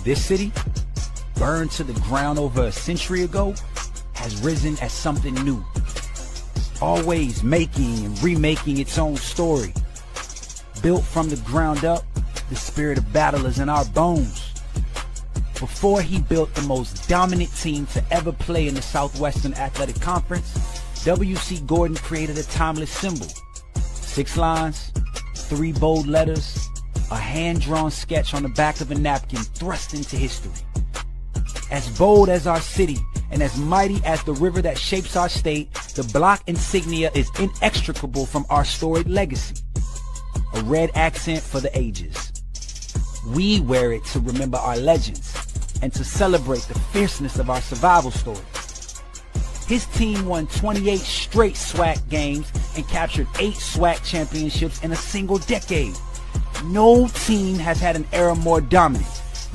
This city, burned to the ground over a century ago, has risen as something new, always making and remaking its own story. Built from the ground up, the spirit of battle is in our bones. Before he built the most dominant team to ever play in the Southwestern Athletic Conference, W.C. Gordon created a timeless symbol. 6 lines, 3 bold letters, a hand-drawn sketch on the back of a napkin thrust into history. As bold as our city and as mighty as the river that shapes our state, the block insignia is inextricable from our storied legacy. A red accent for the ages. We wear it to remember our legends and to celebrate the fierceness of our survival story. His team won 28 straight SWAC games and captured 8 SWAC championships in a single decade. No team has had an era more dominant.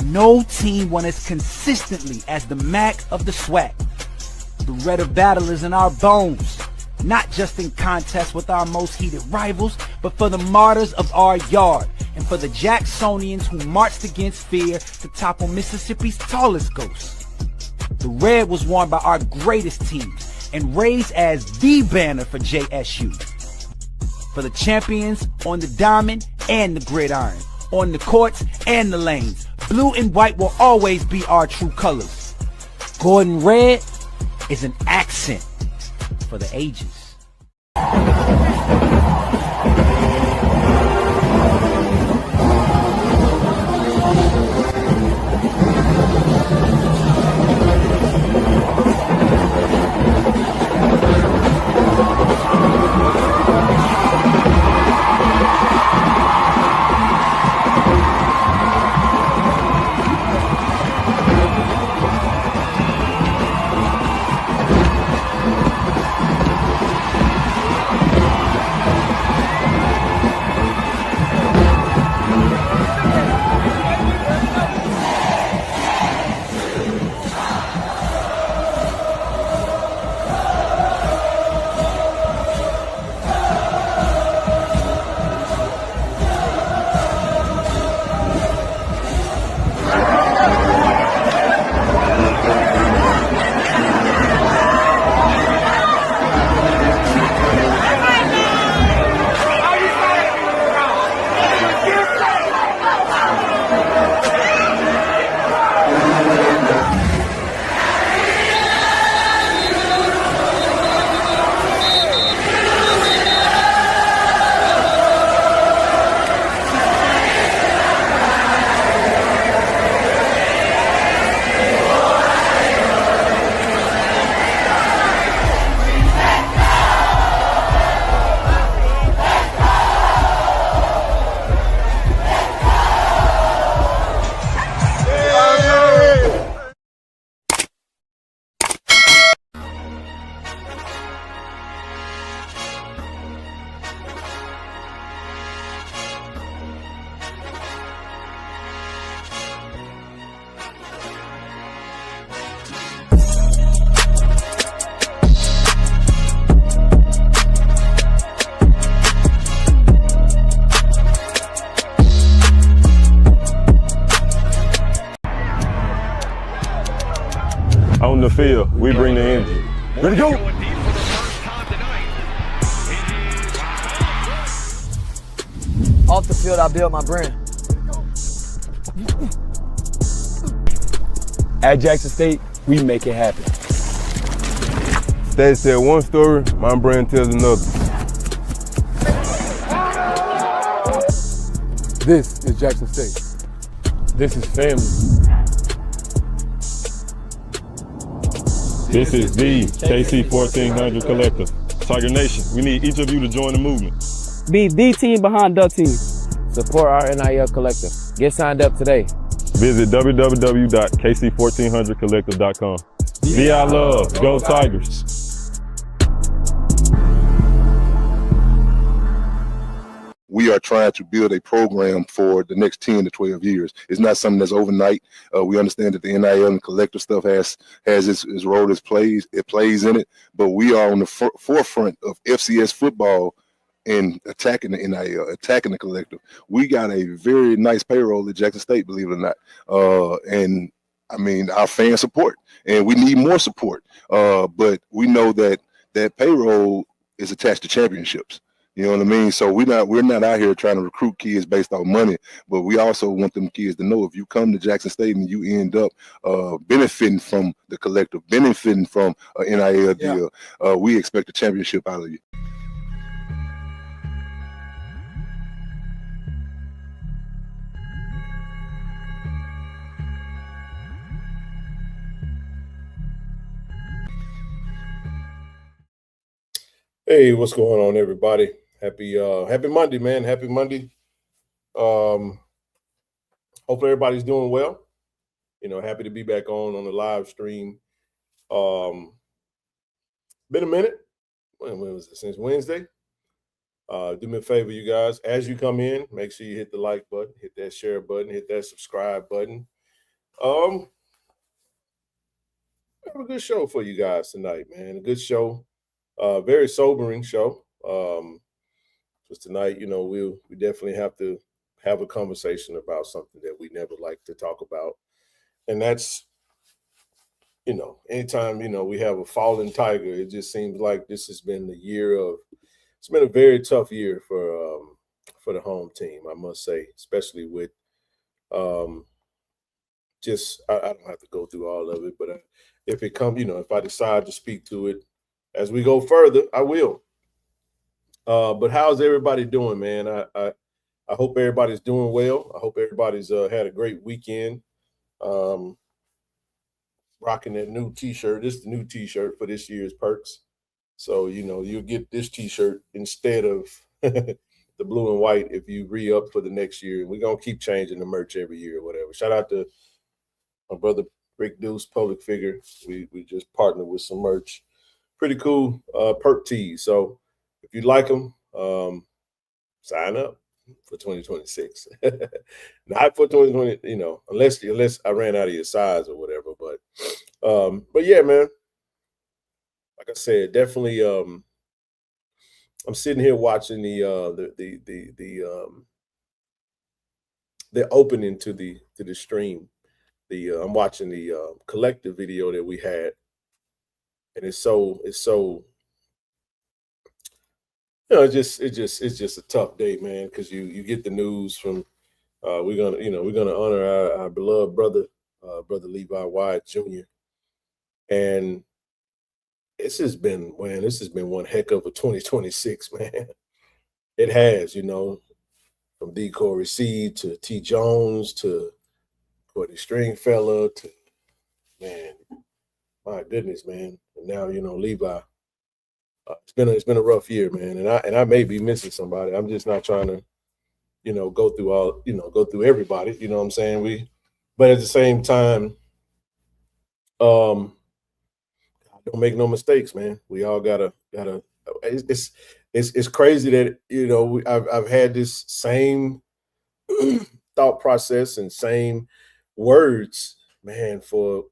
No team won as consistently as the MAC of the SWAC. The red of battle is in our bones, not just in contests with our most heated rivals, but for the martyrs of our yard and for the Jacksonians who marched against fear to topple Mississippi's tallest ghosts. The red was worn by our greatest teams and raised as the banner for JSU. For the champions on the diamond and the gridiron, on the courts and the lanes, blue and white will always be our true colors. Gordon Red is an accent for the ages. On the field, we bring the energy. Ready to go! Off the field, I build my brand. At Jackson State, we make it happen. State said one story, my brand tells another. This is Jackson State. This is family. This is the KC-1400 Collective. Tiger Nation, we need each of you to join the movement. Be the team behind the team. Support our NIL collective. Get signed up today. Visit www.KC1400collective.com. VI love, go Tigers. We are trying to build a program for the next 10 to 12 years. It's not something that's overnight. We understand that the NIL and collective stuff has its role, it plays in it, but we are on the forefront of FCS football and attacking the NIL, attacking the collective. We got a very nice payroll at Jackson State, believe it or not. And I mean, our fan support, and we need more support. But we know that that payroll is attached to championships. You know what I mean? So we're not out here trying to recruit kids based on money, but we also want them kids to know if you come to Jackson State and you end up benefiting from the collective, benefiting from an NIL deal, we expect a championship out of you. Hey, what's going on, everybody? Happy Monday, man. Happy Monday. Hopefully everybody's doing well. You know, happy to be back on the live stream. Been a minute. When was it? Since Wednesday. Do me a favor, you guys. As you come in, make sure you hit the like button, hit that share button, hit that subscribe button. I have a good show for you guys tonight, man. A good show. Very sobering show. Because tonight, you know, we definitely have to have a conversation about something that we never like to talk about. And that's, you know, anytime, you know, we have a fallen tiger, it just seems like this has been the year of, it's been a very tough year for the home team, I must say, especially with just, I don't have to go through all of it, but if it comes, you know, if I decide to speak to it as we go further, I will. But how's everybody doing, man? I hope everybody's doing well. I hope everybody's had a great weekend. Rocking that new T-shirt. This is the new T-shirt for this year's perks. So, you know, you'll get this T-shirt instead of the blue and white if you re-up for the next year. We're going to keep changing the merch every year or whatever. Shout out to my brother Rick Deuce, public figure. We just partnered with some merch. Pretty cool perk tees. So if you like them, sign up for 2026. Not for 2020, you know, unless I ran out of your size or whatever. But yeah, man. Like I said, definitely. I'm sitting here watching the opening to the stream. I'm watching the collective video that we had, and it's so. You know, it's just a tough day, man, because you get the news from we're gonna honor our beloved brother, brother Levi WYATT Jr. And this has been one heck of a 2026, man. It has, you know, from D. Corey Seed to T. Jones to Courtney Stringfellow to, man, my goodness, man. And now, you know, Levi. It's been a rough year, man, and I may be missing somebody. I'm just not trying to, you know, go through everybody. You know what I'm saying? But at the same time, don't make no mistakes, man. We all gotta. It's crazy that, you know, I've had this same thought process and same words, man, for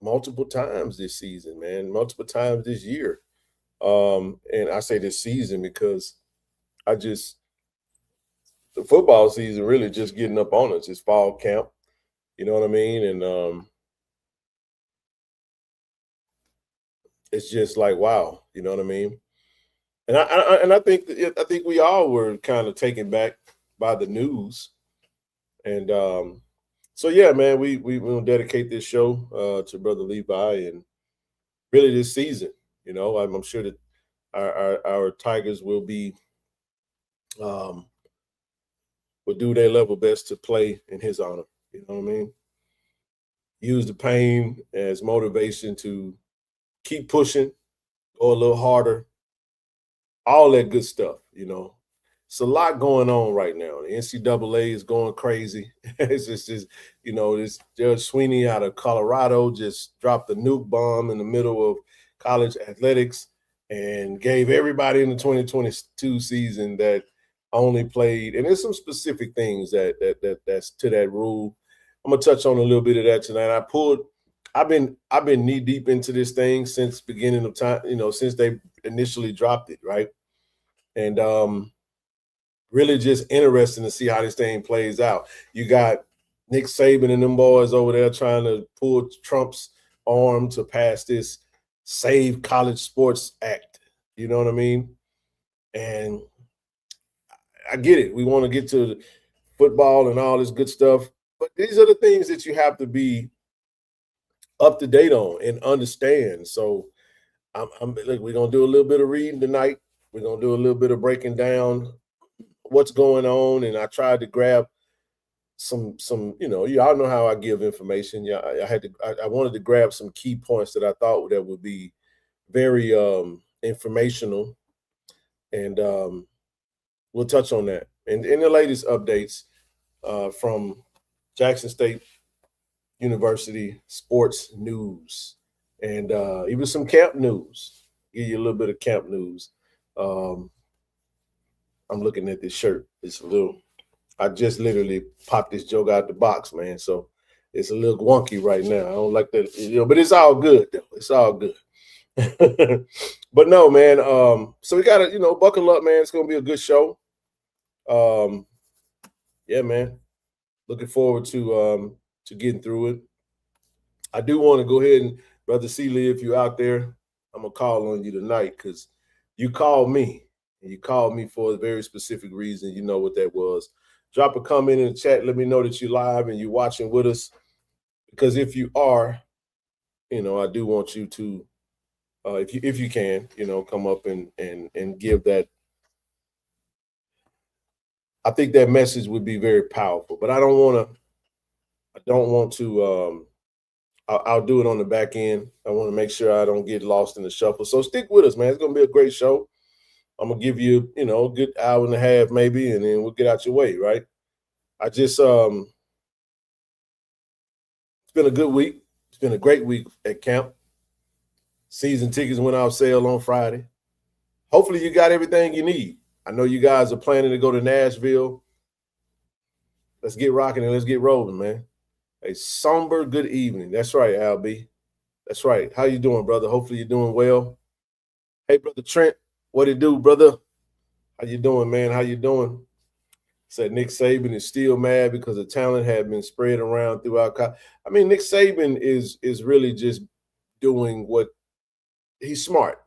multiple times this season, man, multiple times this year. And I say this season because the football season really just getting up on us. It's fall camp, you know what I mean? And it's just like, wow, you know what I mean? And I think we all were kind of taken back by the news. And So yeah, man, we will dedicate this show to Brother Levi and really this season. You know, I'm sure that our Tigers will be will do their level best to play in his honor. You know what I mean? Use the pain as motivation to keep pushing, go a little harder, all that good stuff. You know, it's a lot going on right now. The NCAA is going crazy. It's just, you know, this Judge Sweeney out of Colorado just dropped a nuke bomb in the middle of college athletics and gave everybody in the 2022 season that only played. And there's some specific things that's to that rule. I'm gonna touch on a little bit of that tonight. I've been knee deep into this thing since beginning of time, you know, since they initially dropped it, right? And really just interesting to see how this thing plays out. You got Nick Saban and them boys over there trying to pull Trump's arm to pass this Save College Sports Act. You know what I mean? And I get it. We want to get to football and all this good stuff. But these are the things that you have to be up to date on and understand. So look, we're gonna do a little bit of reading tonight. We're gonna do a little bit of breaking down what's going on. And I tried to grab some, you know, y'all know how I give information. Yeah, I wanted to grab some key points that I thought that would be very informational. And we'll touch on that. And in the latest updates from Jackson State University sports news and even some camp news. Give you a little bit of camp news. I'm looking at this shirt. It's a little, I just literally popped this joke out the box, man. So it's a little wonky right now. I don't like that, you know, but it's all good though. It's all good. But no, man. So we gotta, you know, buckle up, man. It's gonna be a good show. Yeah, man. Looking forward to getting through it. I do want to go ahead and, Brother Seeley, if you're out there, I'm gonna call on you tonight because you called me and you called me for a very specific reason. You know what that was. Drop a comment in the chat. Let me know that you're live and you're watching with us. Because if you are, you know, I do want you to, if you can, you know, come up and give that. I think that message would be very powerful. But I don't want to. I'll do it on the back end. I want to make sure I don't get lost in the shuffle. So stick with us, man. It's going to be a great show. I'm going to give you, you know, a good hour and a half maybe, and then we'll get out your way, right? I just, it's been a good week. It's been a great week at camp. Season tickets went on sale on Friday. Hopefully you got everything you need. I know you guys are planning to go to Nashville. Let's get rocking and let's get rolling, man. A somber good evening. That's right, Albie. That's right. How you doing, brother? Hopefully you're doing well. Hey, Brother Trent, what it do, brother? How you doing, man? How you doing? Said Nick Saban is still mad because the talent had been spread around throughout. I mean, Nick Saban is really just doing what he's smart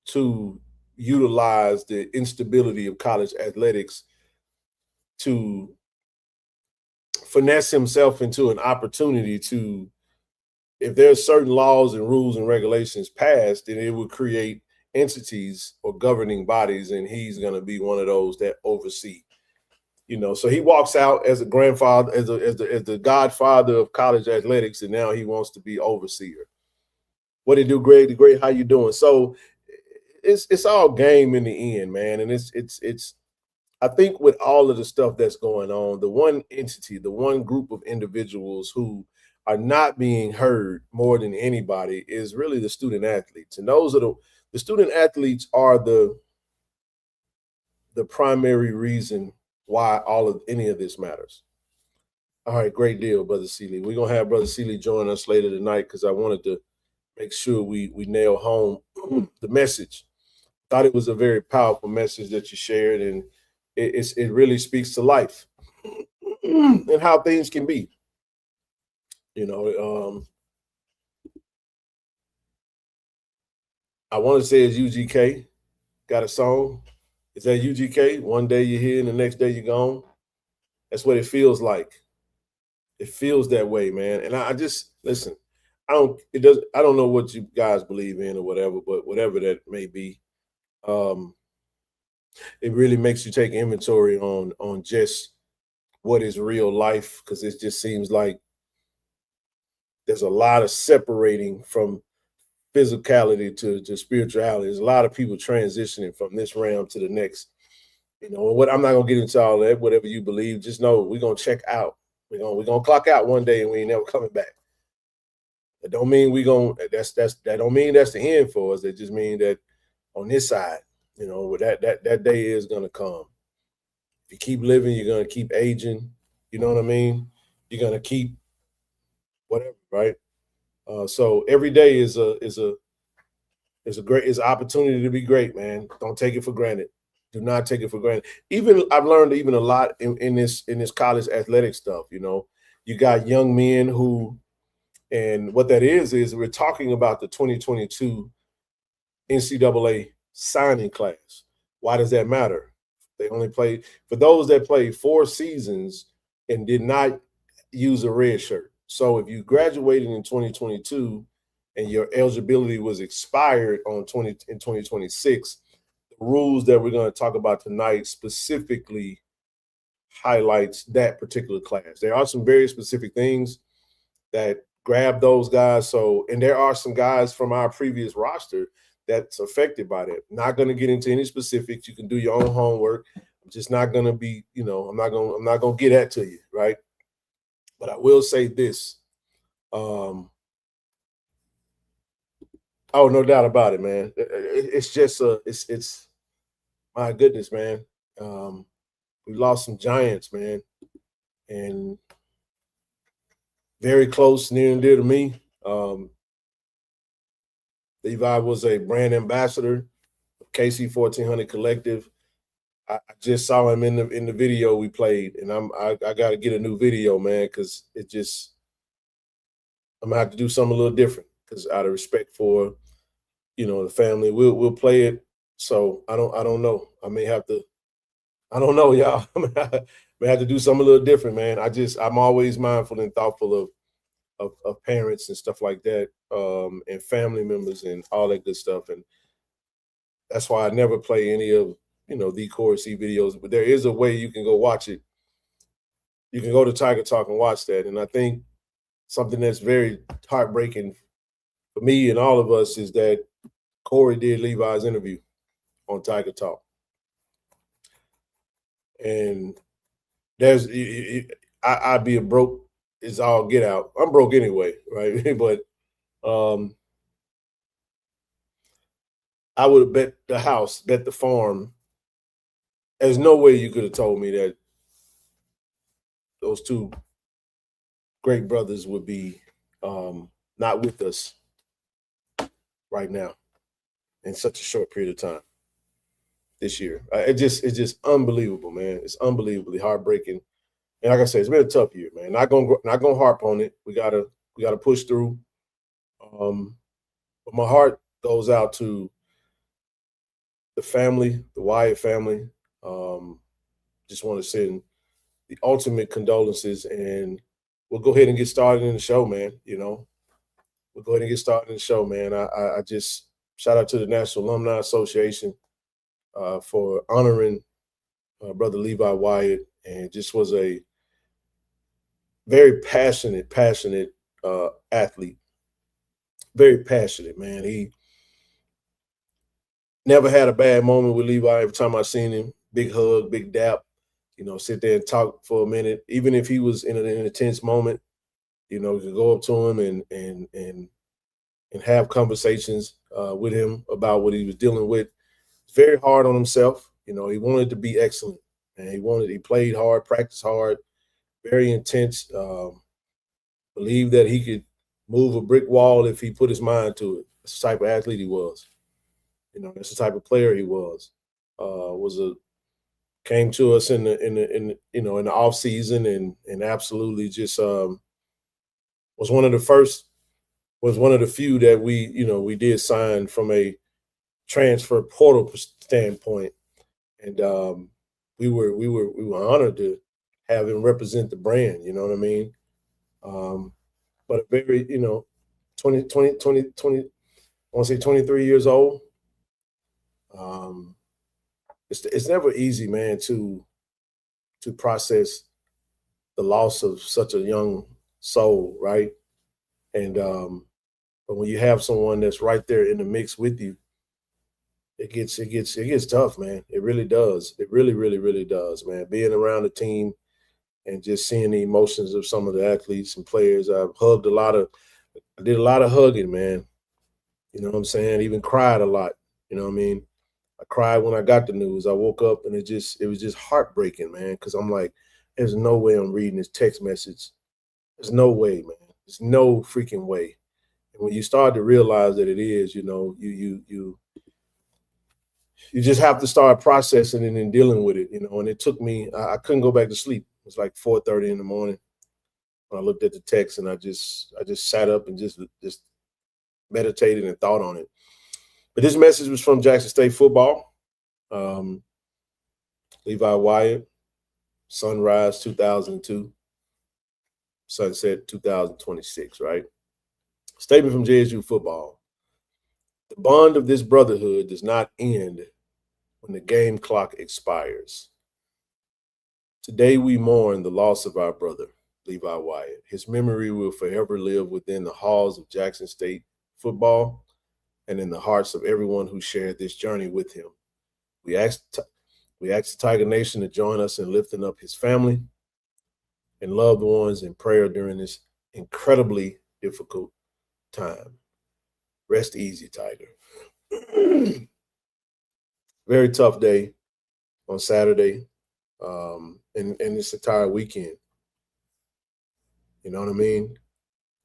to utilize the instability of college athletics to finesse himself into an opportunity to, if there's certain laws and rules and regulations passed, then it would create entities or governing bodies, and he's going to be one of those that oversee. You know, so he walks out as a grandfather, as the godfather of college athletics, and now he wants to be overseer. What do you do, Greg? The Great, how you doing? So it's all game in the end, man, and it's. I think with all of the stuff that's going on, the one entity, the one group of individuals who are not being heard more than anybody is really the student athletes. And those are the student athletes are the primary reason why any of this matters. All right, great deal, Brother Seeley. We're going to have Brother Seeley join us later tonight because I wanted to make sure we nail home the message. Thought it was a very powerful message that you shared, and it really speaks to life and how things can be. You know, I want to say it's UGK got a song. Is that UGK? One day you're here and the next day you're gone. That's what it feels like. It feels that way, man. And I just listen. I don't know what you guys believe in or whatever, but whatever that may be, it really makes you take inventory on just what is real life, because it just seems like there's a lot of separating from physicality to spirituality. There's a lot of people transitioning from this realm to the next. You know, what I'm not gonna get into all that. Whatever you believe, just know we're gonna check out. We're gonna clock out one day and we ain't never coming back. That don't mean that don't mean that's the end for us. It just means that on this side, you know, that day is gonna come. If you keep living, you're gonna keep aging. You know what I mean? You're gonna keep whatever, right? So every day is an opportunity to be great, man. Don't take it for granted. Do not take it for granted. Even I've learned even a lot in this college athletic stuff. You know, you got young men who, and what that is we're talking about the 2022 NCAA signing class. Why does that matter? They only played, for those that played 4 seasons and did not use a red shirt. So if you graduated in 2022 and your eligibility was expired in 2026, the rules that we're going to talk about tonight specifically highlights that particular class. There are some very specific things that grab those guys. So, and there are some guys from our previous roster that's affected by that. Not going to get into any specifics. You can do your own homework. I'm just not going to be, you know, I'm not going to get that to you, right? But I will say this. Oh, no doubt about it, man. It's just it's my goodness, man. We lost some giants, man, and very close, near and dear to me. Levi was a brand ambassador of KC-1400 Collective. I just saw him in the video we played, and I got to get a new video, man, because it just, I'm gonna have to do something a little different, because out of respect for, you know, the family, we'll play it. So I don't know. I may have to. I don't know, y'all. I may have to do something a little different, man. I'm always mindful and thoughtful of parents and stuff like that, and family members and all that good stuff. And that's why I never play any of, you know, the Core C videos. But there is a way you can go watch it. You can go to Tiger Talk and watch that. And I think something that's very heartbreaking for me and all of us is that Corey did Levi's interview on Tiger Talk. And I'd be a broke is all get out. I'm broke anyway, right? But I would have bet the house, bet the farm. There's no way you could have told me that those two great brothers would be not with us right now in such a short period of time this year. It's just unbelievable, man. It's unbelievably heartbreaking. And like I said, it's been a tough year, man. Not gonna harp on it. We gotta push through. But my heart goes out to the family, the Wyatt family. Just want to send the ultimate condolences, and we'll go ahead and get started in the show, man. You know, we'll go ahead and get started in the show, man. I just shout out to the National Alumni Association for honoring Brother Levi Wyatt, and just was a very passionate athlete. Very passionate, man. He never had a bad moment with Levi. Every time I seen him, big hug, big dap, you know, sit there and talk for a minute. Even if he was in an tense moment, you know, you could go up to him and have conversations with him about what he was dealing with. Very hard on himself. You know, he wanted to be excellent, and he played hard, practiced hard, very intense. Believed that he could move a brick wall if he put his mind to it. That's the type of athlete he was. You know, that's the type of player he was. Came to us in the off season and absolutely just was one of the few that we did sign from a transfer portal standpoint, and we were honored to have him represent the brand. You know what I mean? But a very, 20, I want to say 23 years old. It's never easy, man, to process the loss of such a young soul, right? And but when you have someone that's right there in the mix with you, it gets tough, man. It really does. It really, really, really does, man. Being around the team and just seeing the emotions of some of the athletes and players. I did a lot of hugging, man. You know what I'm saying? Even cried a lot. You know what I mean? I cried when I got the news. I woke up and it was just heartbreaking, man, because I'm like, there's no way I'm reading this text message. There's no way, man. There's no freaking way. And when you start to realize that it is, you just have to start processing it and dealing with it, and it took me, I couldn't go back to sleep. It was like 4:30 in the morning when I looked at the text, and I just sat up and just meditated and thought on it. But this message was from Jackson State football. Levi WYATT, sunrise 2002, sunset 2026, right? Statement from JSU football. The bond of this brotherhood does not end when the game clock expires. Today we mourn the loss of our brother, Levi WYATT. His memory will forever live within the halls of Jackson State football and in the hearts of everyone who shared this journey with him. We ask the Tiger Nation to join us in lifting up his family and loved ones in prayer during this incredibly difficult time. Rest easy, Tiger. Very tough day on Saturday, and this entire weekend. You know what I mean?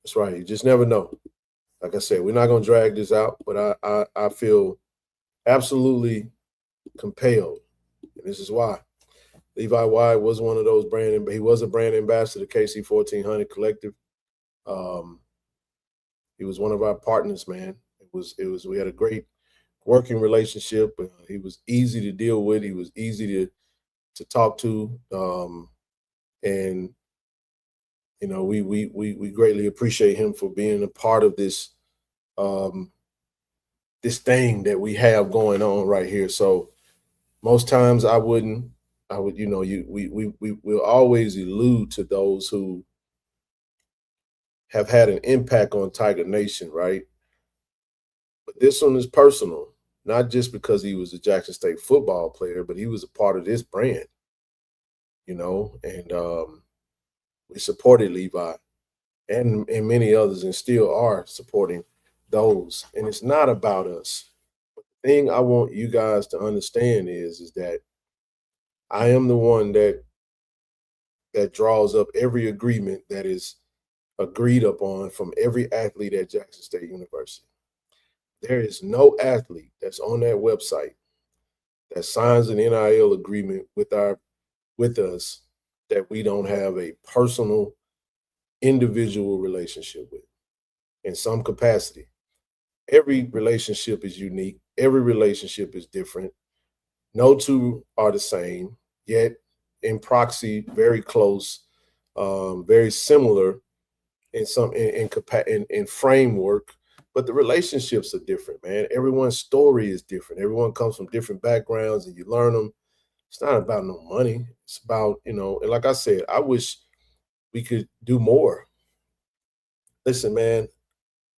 That's right. You just never know. Like I said, we're not going to drag this out, but I feel absolutely compelled, and this is why. Levi WYATT was one of those he was a brand ambassador to KC-1400 Collective. He was one of our partners, man. We had a great working relationship. He was easy to deal with. He was easy to talk to. And we greatly appreciate him for being a part of this this thing that we have going on right here. So most times we will always allude to those who have had an impact on Tiger Nation, right? But this one is personal, not just because he was a Jackson State football player, but he was a part of this brand, and we supported Levi and many others and still are supporting those. And it's not about us. But the thing I want you guys to understand is that I am the one that draws up every agreement that is agreed upon from every athlete at Jackson State University. There is no athlete that's on that website that signs an NIL agreement with us that we don't have a personal, individual relationship with in some capacity. Every relationship is unique. Every relationship is different. No two are the same, yet in proxy, very close, very similar in framework, but the relationships are different, man. Everyone's story is different. Everyone comes from different backgrounds, and you learn them. It's not about no money. It's about, and like I said, I wish we could do more. Listen, man,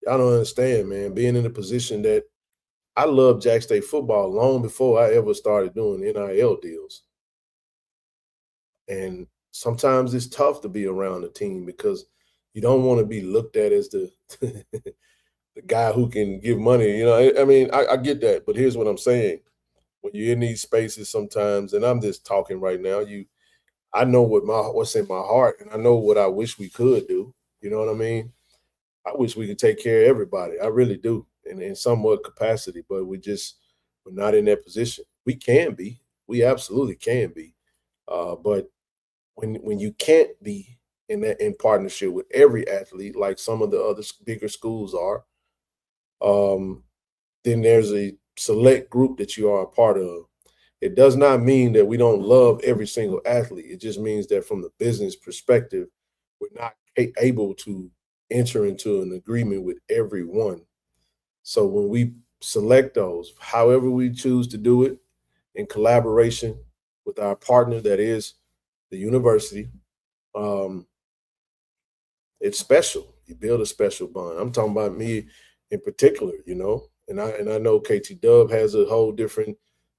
I don't understand, man, being in a position that I loved Jack State football long before I ever started doing NIL deals. And sometimes it's tough to be around a team because you don't want to be looked at as the the guy who can give money. I mean, I get that, but here's what I'm saying. When you're in these spaces sometimes, and I'm just talking right now, I know what's in my heart, and I know what I wish we could do. You know what I mean? I wish we could take care of everybody. I really do, in somewhat capacity, but we're not in that position. We can be. We absolutely can be. But when you can't be in partnership with every athlete, like some of the other bigger schools are, then there's a select group that you are a part of. It does not mean that we don't love every single athlete. It just means that from the business perspective, we're not able to enter into an agreement with everyone. So when we select those, however we choose to do it, in collaboration with our partner that is the university, it's special. You build a special bond. I'm talking about me in particular, you know, and I know KT Dub has a whole different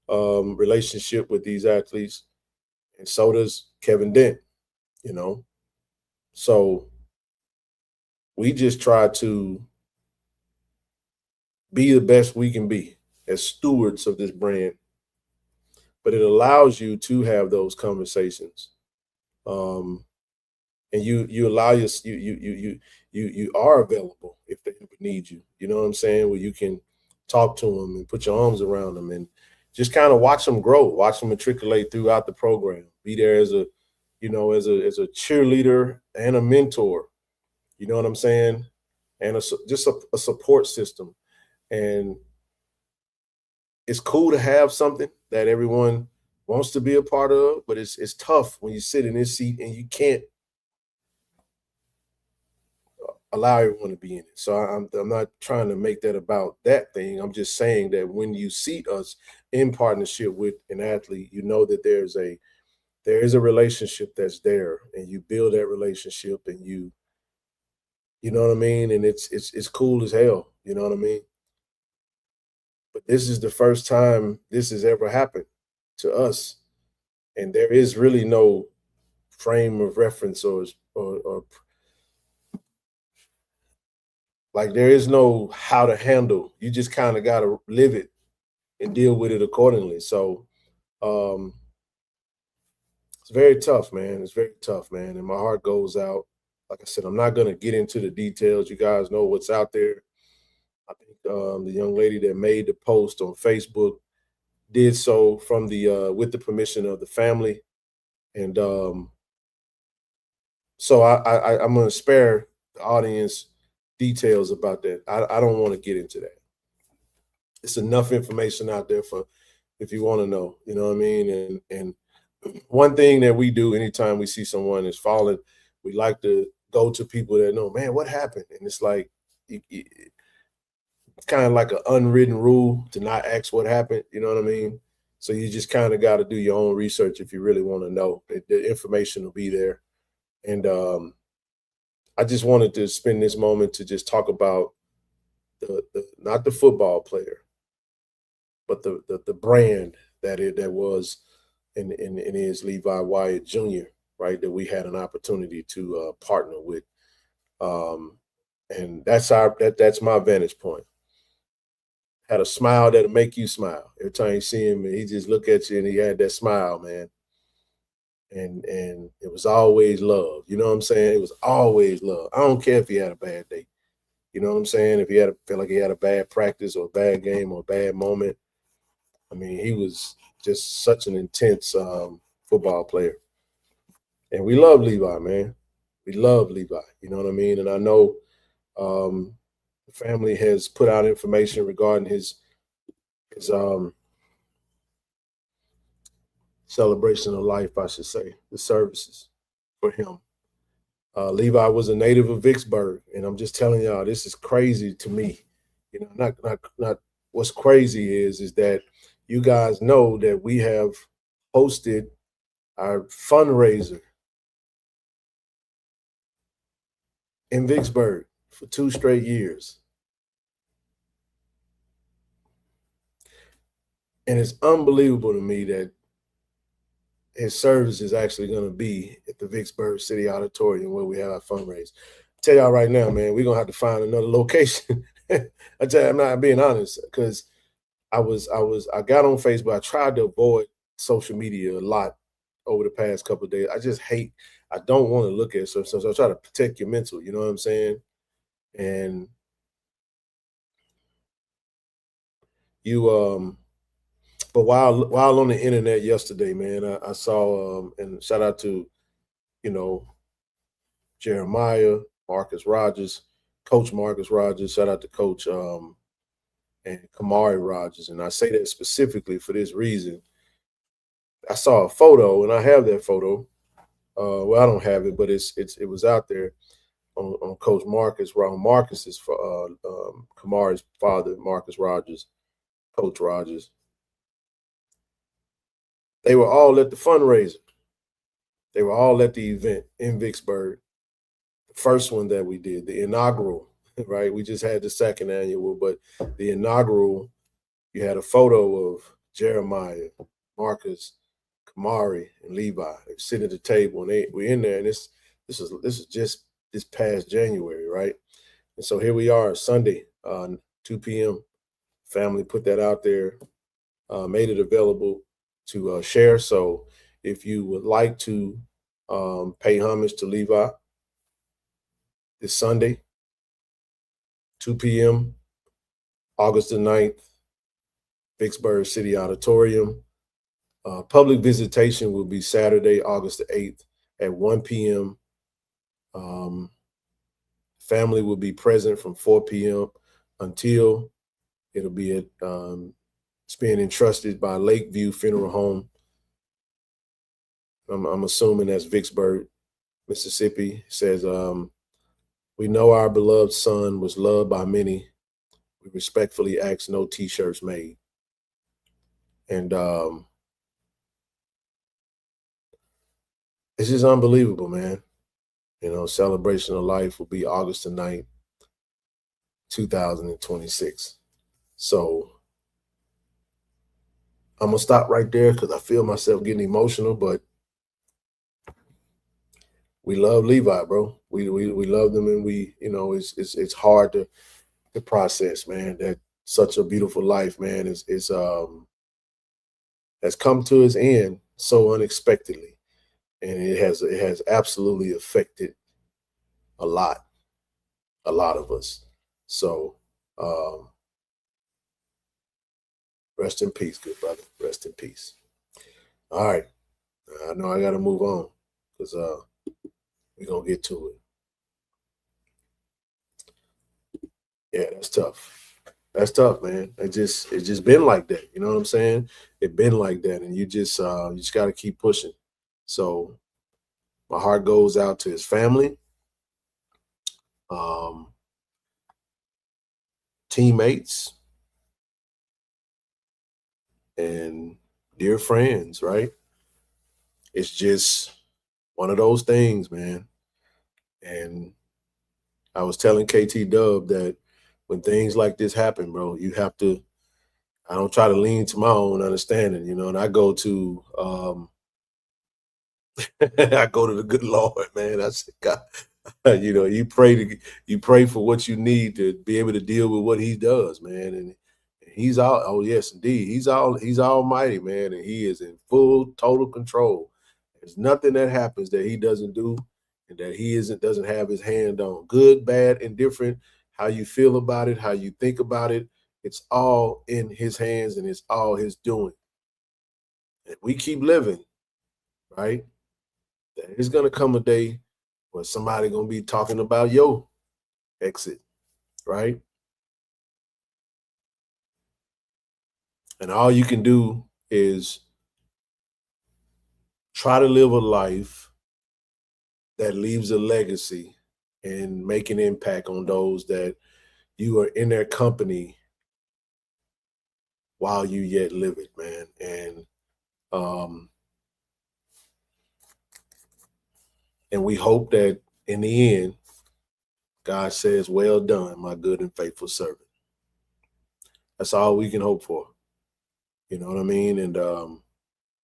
relationship with these athletes, and so does Kevin Dent, you know. So we just try to be the best we can be as stewards of this brand, but it allows you to have those conversations, and you allow you are available if they ever need you. You know what I'm saying? Where you can talk to them and put your arms around them and just kind of watch them grow, watch them matriculate throughout the program. Be there as a, you know, as a cheerleader and a mentor. You know what I'm saying? And just a support system. And it's cool to have something that everyone wants to be a part of, but it's tough when you sit in this seat and you can't allow everyone to be in it. So I'm not trying to make that about that thing. I'm just saying that when you seat us in partnership with an athlete, you know that there is a relationship that's there, and you build that relationship, and you know what I mean? And it's cool as hell, you know what I mean? But this is the first time this has ever happened to us. And there is really no frame of reference or like there is no how to handle. You just kind of got to live it and deal with it accordingly. So it's very tough, man. It's very tough, man. And my heart goes out. Like I said, I'm not going to get into the details. You guys know what's out there. I think the young lady that made the post on Facebook did so from the with the permission of the family. And so I'm going to spare the audience details about that. I don't want to get into that. It's enough information out there for if you want to know, you know what I mean? And one thing that we do anytime we see someone is falling, we like to go to people that know, man, what happened? And it's like, it's kind of like an unwritten rule to not ask what happened. You know what I mean? So you just kind of got to do your own research if you really want to know. The information will be there. And I just wanted to spend this moment to just talk about the not the football player, but the brand that was and is Levi Wyatt Jr., right, that we had an opportunity to partner with. And that's my vantage point. Had a smile that'll make you smile. Every time you see him, he just look at you and he had that smile, man. And it was always love. You know what I'm saying? It was always love. I don't care if he had a bad day. You know what I'm saying? If he felt like he had a bad practice or a bad game or a bad moment. I mean, he was just such an intense football player. And we love Levi, man. We love Levi. You know what I mean? And I know the family has put out information regarding his celebration of life, I should say, the services for him. Levi was a native of Vicksburg, and I'm just telling y'all, this is crazy to me. You know, not what's crazy is that you guys know that we have hosted our fundraiser in Vicksburg for 2 straight years. And it's unbelievable to me that his service is actually going to be at the Vicksburg City Auditorium where we have our fundraise. I tell y'all right now, man, we're going to have to find another location. I tell you, I'm not being honest, because I got on Facebook. I tried to avoid social media a lot over the past couple of days. I don't want to look at stuff. So I try to protect your mental, you know what I'm saying? And but while on the internet yesterday, man, I saw and shout out to, you know, Jeremiah, Marcus Rogers, Coach Marcus Rogers, shout out to Coach and Kamari Rogers. And I say that specifically for this reason. I saw a photo, and I have that photo. Well, I don't have it, but it was out there. on Coach Marcus, Ron Marcus's Kamari's father, Marcus Rogers, Coach Rogers. They were all at the fundraiser. They were all at the event in Vicksburg. The first one that we did, the inaugural, right? We just had the second annual, but the inaugural, you had a photo of Jeremiah, Marcus, Kamari, and Levi. They sitting at the table, and we're in there, and this is just this past January, right? And so here we are, Sunday, 2 p.m. Family put that out there, made it available to share. So if you would like to pay homage to Levi this Sunday, 2 p.m., August the 9th, Vicksburg City Auditorium. Public visitation will be Saturday, August the 8th at 1 p.m. Family will be present from 4 p.m. until it'll be at, it's being entrusted by Lakeview Funeral Home. I'm assuming that's Vicksburg, Mississippi. It says, we know our beloved son was loved by many. We respectfully ask no t-shirts made. And it's just unbelievable, man. You know, celebration of life will be August the 9th, 2026. So I'm going to stop right there because I feel myself getting emotional, but we love Levi, bro. We love them, and we, you know, it's hard to process, man, that such a beautiful life, man, has come to its end so unexpectedly. And it has absolutely affected a lot of us. So rest in peace, good brother. Rest in peace. All right. I know I got to move on because we're going to get to it. Yeah, that's tough. That's tough, man. It's just been like that. You know what I'm saying? It's been like that. And you just got to keep pushing. So my heart goes out to his family, teammates, and dear friends, right? It's just one of those things, man. And I was telling KT Dub that when things like this happen, bro, you have to, I don't try to lean to my own understanding, you know, and I go to I go to the good Lord, man. I say, God, you know, you pray for what you need to be able to deal with what he does, man. And he's all, oh yes, indeed. He's almighty, man, and he is in full total control. There's nothing that happens that he doesn't do and that he doesn't have his hand on. Good, bad, indifferent, how you feel about it, how you think about it, it's all in his hands and it's all his doing. And we keep living, right? There's going to come a day where somebody going to be talking about your exit, right? And all you can do is try to live a life that leaves a legacy and make an impact on those that you are in their company while you yet live it, man. And we hope that in the end, God says, well done, my good and faithful servant. That's all we can hope for. You know what I mean? And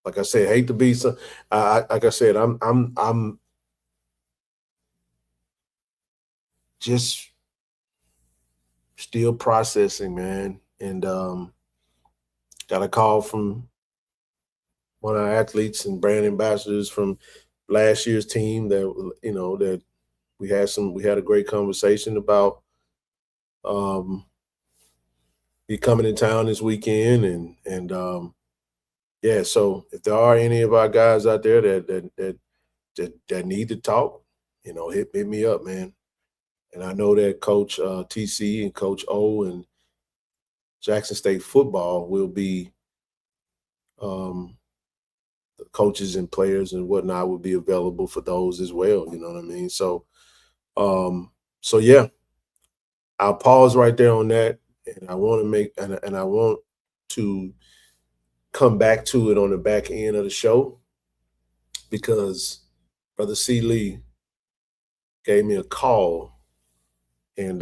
like I said, hate to be so. Like I said, I'm just still processing, man. And got a call from one of our athletes and brand ambassadors from last year's team that, you know, that we had a great conversation about he coming in town this weekend, and yeah. So if there are any of our guys out there that need to talk, you know, hit me up, man. And I know that Coach TC and Coach O and Jackson State football will be the coaches and players and whatnot will be available for those as well. You know what I mean? So So yeah, I'll pause right there on that, and I want to make and I want to come back to it on the back end of the show, because Brother C. Lee gave me a call, and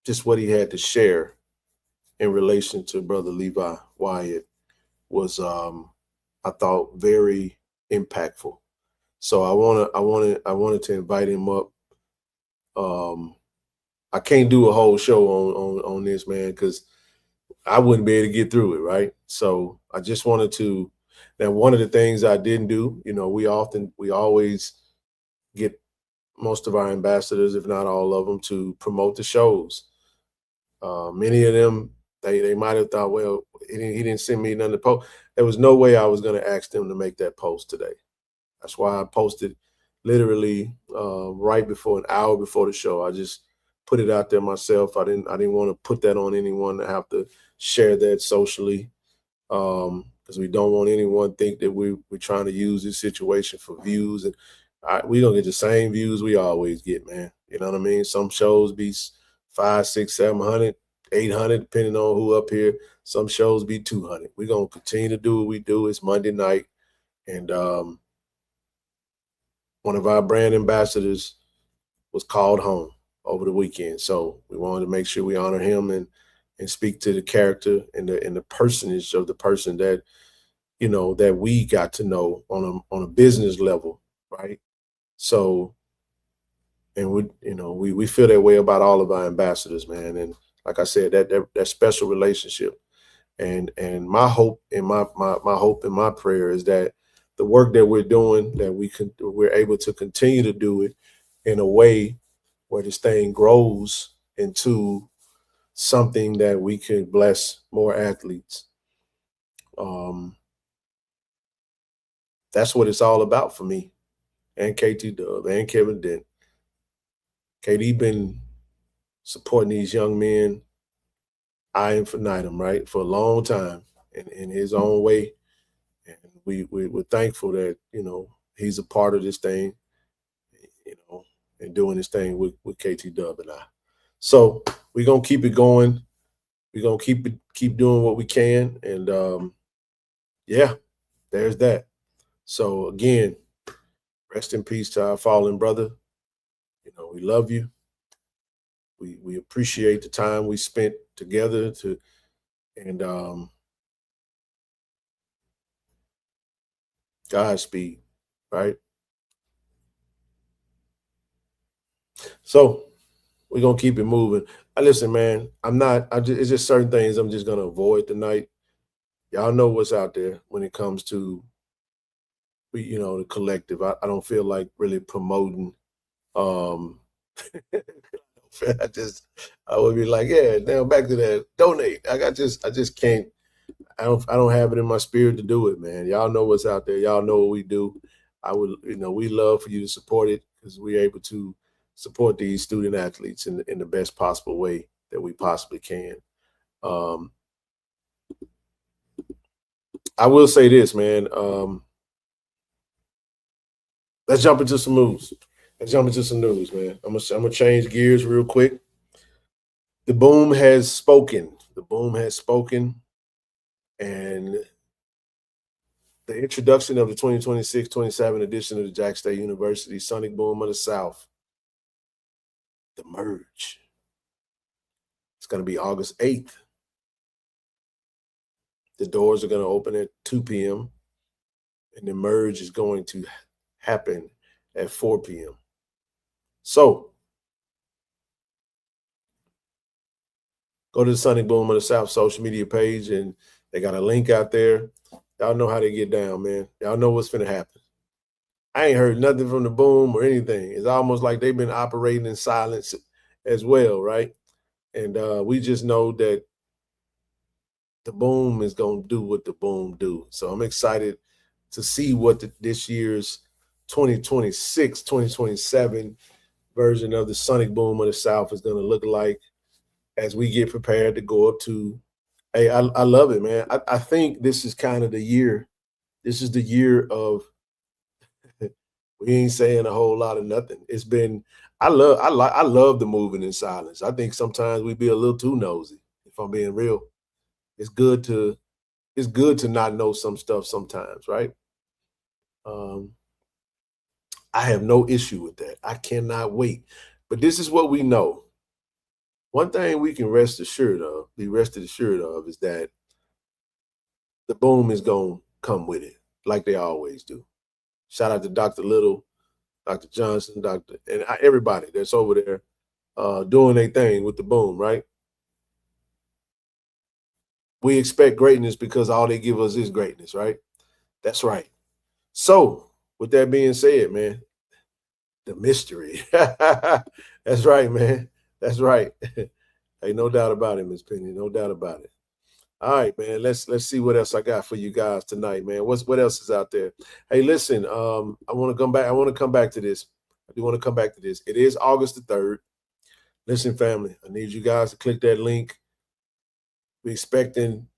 just what he had to share in relation to Brother Levi WYATT was, I thought, very impactful. So I wanted to invite him up. I can't do a whole show on this, man, because I wouldn't be able to get through it, right? So I just wanted to. Now, one of the things I didn't do, we always get most of our ambassadors, if not all of them, to promote the shows. Many of them, they might have thought, well, he didn't send me nothing to post. There was no way I was going to ask them to make that post today. That's why I posted literally right before, an hour before the show. I just put it out there myself. I didn't want to put that on anyone to have to share that socially, because we don't want anyone to think that we're trying to use this situation for views. And we're going to get the same views we always get, man. You know what I mean? Some shows be 500, 600, 700, 800, depending on who up here. Some shows be 200. We're going to continue to do what we do. It's Monday night. And one of our brand ambassadors was called home over the weekend. So we wanted to make sure we honor him and speak to the character and the personage of the person that, that we got to know on a business level, right? So, and we feel that way about all of our ambassadors, man. And like I said, that special relationship, and my hope and my hope and my prayer is that the work that we're doing, that we're able to continue to do it in a way where this thing grows into something that we can bless more athletes. That's what it's all about for me, and KT Dub and Kevin Dent. KD been supporting these young men, I infinitum, right, for a long time, in his own way. And we're thankful that, he's a part of this thing, and doing this thing with KT Dub and I. So we're gonna keep it going. We're gonna keep doing what we can. And yeah, there's that. So again, rest in peace to our fallen brother. We love you. We appreciate the time we spent together and Godspeed, right? So we're gonna keep it moving. Listen, man, it's just certain things I'm just gonna avoid tonight. Y'all know what's out there when it comes to the collective. I don't feel like really promoting. I would be like, yeah, now back to that, donate. I just can't. I don't have it in my spirit to do it, man. Y'all know what's out there. Y'all know what we do. We love for you to support it, because we're able to support these student athletes in the best possible way that we possibly can. I will say this, man. Let's jump into some news. Man. I'm gonna change gears real quick. The boom has spoken. And the introduction of the 2026-27 edition of the Jack State University Sonic Boom of the South, the merge. It's going to be August 8th. The doors are going to open at 2 p.m. and the merge is going to happen at 4 p.m. So go to the Sonic Boom of the South social media page, and they got a link out there. Y'all know how they get down, man. Y'all know what's finna happen. I ain't heard nothing from the Boom or anything. It's almost like they've been operating in silence as well, right? And we just know that the Boom is going to do what the Boom do. So I'm excited to see what this year's 2026-2027 version of the Sonic Boom of the South is going to look like as we get prepared to go up to. Hey, I love it, man. I think this is kind of the year. This is the year of we ain't saying a whole lot of nothing. I love the moving in silence. I think sometimes we be a little too nosy, if I'm being real. It's good to not know some stuff sometimes, right? I have no issue with that. I cannot wait. But this is what we know. One thing we can be rested assured of is that the boom is going to come with it, like they always do. Shout out to Dr. Little, Dr. Johnson, and everybody that's over there doing their thing with the boom, right? We expect greatness because all they give us is greatness, right? That's right. So, with that being said, man, the mystery. That's right, man. That's right. Hey, no doubt about it, Miss Penny. No doubt about it. All right, man. Let's see what else I got for you guys tonight, man. What else is out there? Hey, listen. I want to come back. I want to come back to this. I do want to come back to this. It is August the 3rd. Listen, family. I need you guys to click that link. We're expecting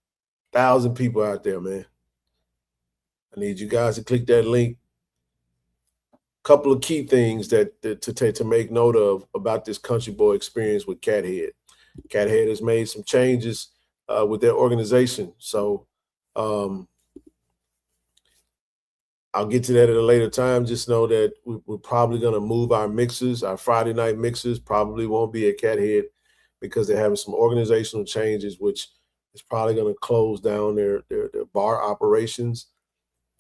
1,000 people out there, man. I need you guys to click that link. Couple of key things to make note of about this Country Boy experience with Cathead. Cathead has made some changes with their organization. So I'll get to that at a later time. Just know that we're probably going to move our mixers. Our Friday night mixers probably won't be at Cathead because they're having some organizational changes, which is probably going to close down their bar operations.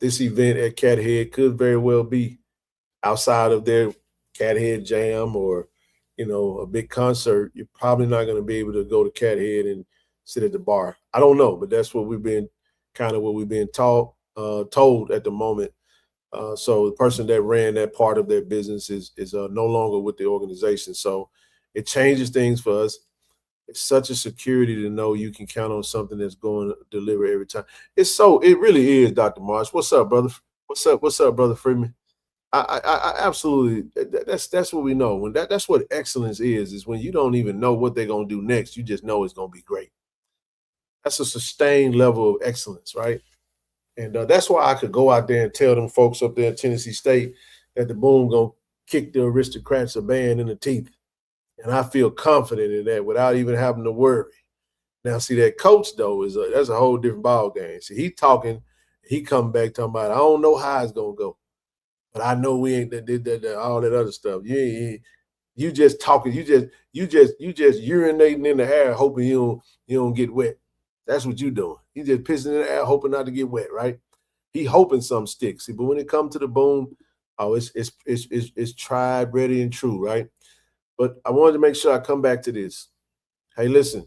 This event at Cathead could very well be outside of their Cathead Jam or, a big concert. You're probably not going to be able to go to Cathead and sit at the bar. I don't know, but that's what we've been told at the moment. So the person that ran that part of their business is no longer with the organization. So it changes things for us. It's such a security to know you can count on something that's going to deliver every time. It really is, Dr. Marsh. What's up, brother? What's up, brother Freeman? I absolutely, that's what we know. That's what excellence is when you don't even know what they're going to do next. You just know it's going to be great. That's a sustained level of excellence, right? And that's why I could go out there and tell them folks up there in Tennessee State that the boom going to kick the Aristocrats a band in the teeth. And I feel confident in that without even having to worry. Now, see, that coach, though, that's a whole different ball game. See, he come back talking about, I don't know how it's going to go. But I know we ain't that all that other stuff. You just talking. You just urinating in the air, hoping you don't get wet. That's what you doing. You just pissing in the air, hoping not to get wet, right? He hoping some sticks. See, but when it comes to the boom, it's tried, ready, and true, right? But I wanted to make sure I come back to this. Hey, listen,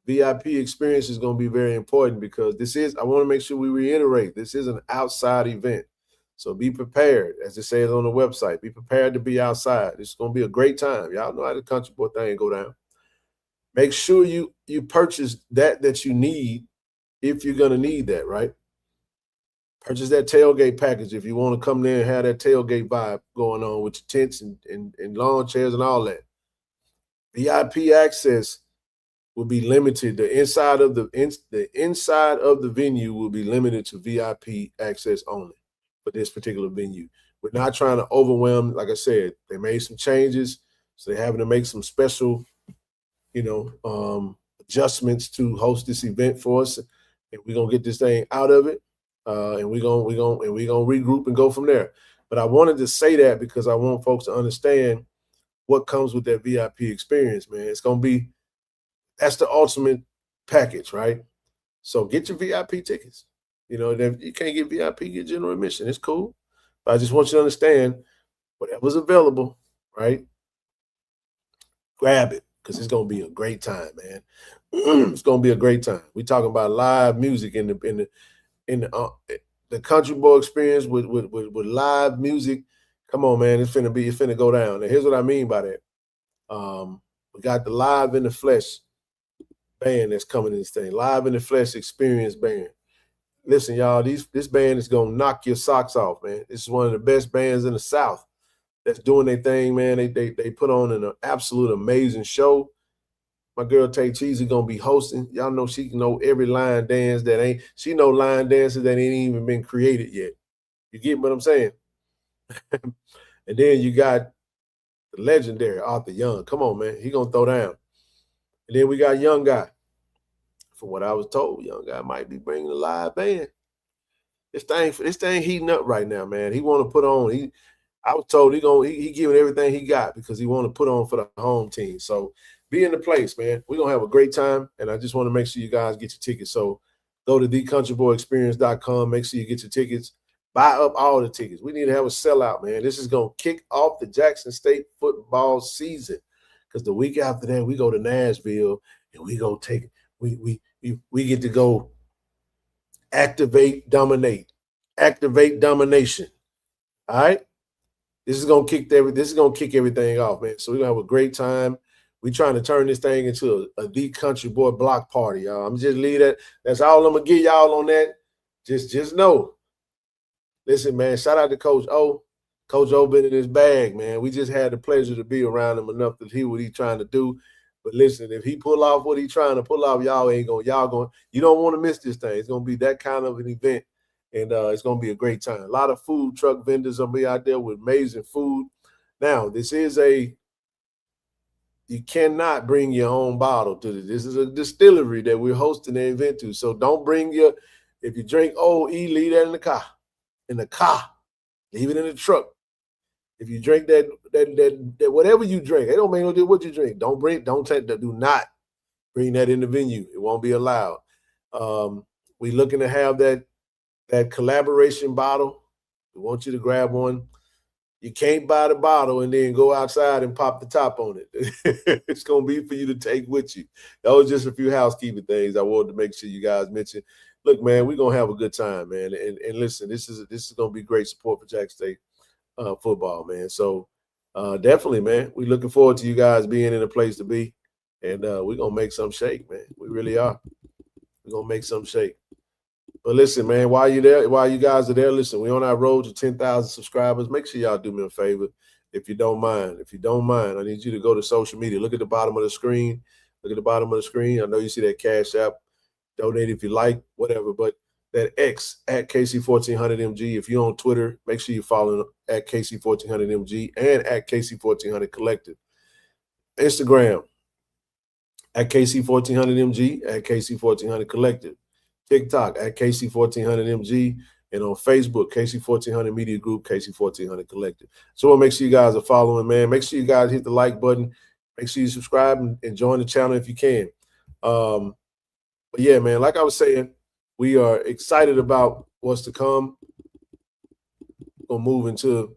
VIP experience is going to be very important because I want to make sure we reiterate, this is an outside event. So be prepared, as it says on the website. Be prepared to be outside. It's going to be a great time. Y'all know how the Country Boy thing go down. Make sure you purchase that you need if you're going to need that, right? Purchase that tailgate package if you want to come there and have that tailgate vibe going on with your tents and lawn chairs and all that. VIP access will be limited. The inside of the venue will be limited to VIP access only for this particular venue. We're not trying to overwhelm. Like I said, they made some changes, so they're having to make some special, adjustments to host this event for us, and we're gonna get this thing out of it, and we're gonna regroup and go from there. But I wanted to say that because I want folks to understand what comes with that VIP experience, man. That's the ultimate package, right? So get your VIP tickets. If you can't get VIP, get general admission. It's cool. But I just want you to understand whatever's available, right? Grab it because it's going to be a great time, man. It's going to be a great time. We're talking about live music in the Country Boy experience with live music. Come on, man. It's finna go down. Now, here's what I mean by that. We got the Live in the Flesh band that's coming in this thing. Live in the Flesh experience band. Listen, y'all, this band is going to knock your socks off, man. This is one of the best bands in the South that's doing their thing, man. They put on an absolute amazing show. My girl Tay Cheesy going to be hosting. Y'all know she know every line dance she know line dances that ain't even been created yet. You get what I'm saying? And then you got the legendary Arthur Young. Come on, man. He going to throw down. And then we got young guy. From what I was told, young guy might be bringing a live band. This thing heating up right now, man. He want to put on. I was told he giving everything he got because he want to put on for the home team. So be in the place, man. We're gonna have a great time, and I just want to make sure you guys get your tickets. So go to thecountryboyexperience.com. Make sure you get your tickets. Buy up all the tickets. We need to have a sellout, man. This is gonna kick off the Jackson State football season because the week after that we go to Nashville and we go take. We get to go. Activate domination. All right. This is gonna kick everything off, man. So we're gonna have a great time. We're trying to turn this thing into a The Country Boy block party, y'all. I'm just leave that. That's all I'm gonna give y'all on that. Just know. Listen, man, shout out to Coach O. Coach O been in his bag, man. We just had the pleasure to be around him enough to hear what he's trying to do. But listen, if he pull off what he's trying to pull off, you don't want to miss this thing. It's going to be that kind of an event, and it's going to be a great time. A lot of food truck vendors will be out there with amazing food. Now, you cannot bring your own bottle to this. This is a distillery that we're hosting the event to. So don't bring if you drink OE, leave that in the car. Leave it in the truck. If you drink that whatever you drink, it don't make no difference what you drink. Do not bring that in the venue. It won't be allowed. We're looking to have that collaboration bottle. We want you to grab one. You can't buy the bottle and then go outside and pop the top on it. It's gonna be for you to take with you. That was just a few housekeeping things I wanted to make sure you guys mention. Look, man, we're gonna have a good time, man. And listen, this is gonna be great support for Jackson State football, man. So definitely, man, we're looking forward to you guys being in a place to be, and we're gonna make some shake, man. We really are. We're gonna make some shake. But listen, man, while you guys are there, listen, we're on our road to 10,000 subscribers. Make sure y'all do me a favor, if you don't mind. I need you to go to social media. Look at the bottom of the screen. I know you see that Cash App. Donate if you like, whatever. But that X at KC-1400MG. If you're on Twitter, make sure you follow at KC-1400MG and at KC-1400 Collective. Instagram at KC-1400MG, at KC-1400 Collective. TikTok at KC-1400MG, and on Facebook, KC-1400 Media Group, KC-1400 Collective. So we'll make sure you guys are following, man. Make sure you guys hit the like button. Make sure you subscribe and join the channel if you can. But yeah, man, like I was saying, we are excited about what's to come. We'll move into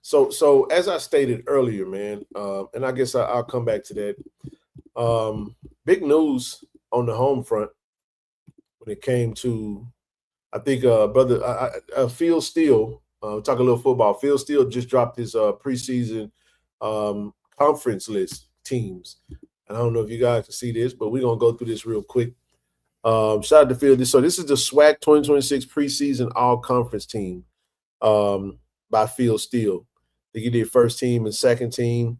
so as I stated earlier, man, and I guess I'll come back to that. Big news on the home front when it came to, I think, Phil Steele, talk a little football. Phil Steele just dropped his preseason conference list teams. And I don't know if you guys can see this, but we're going to go through this real quick. Shout out to Phil. So this is the SWAC 2026 preseason all-conference team by Phil Steele. I think he did first team and second team.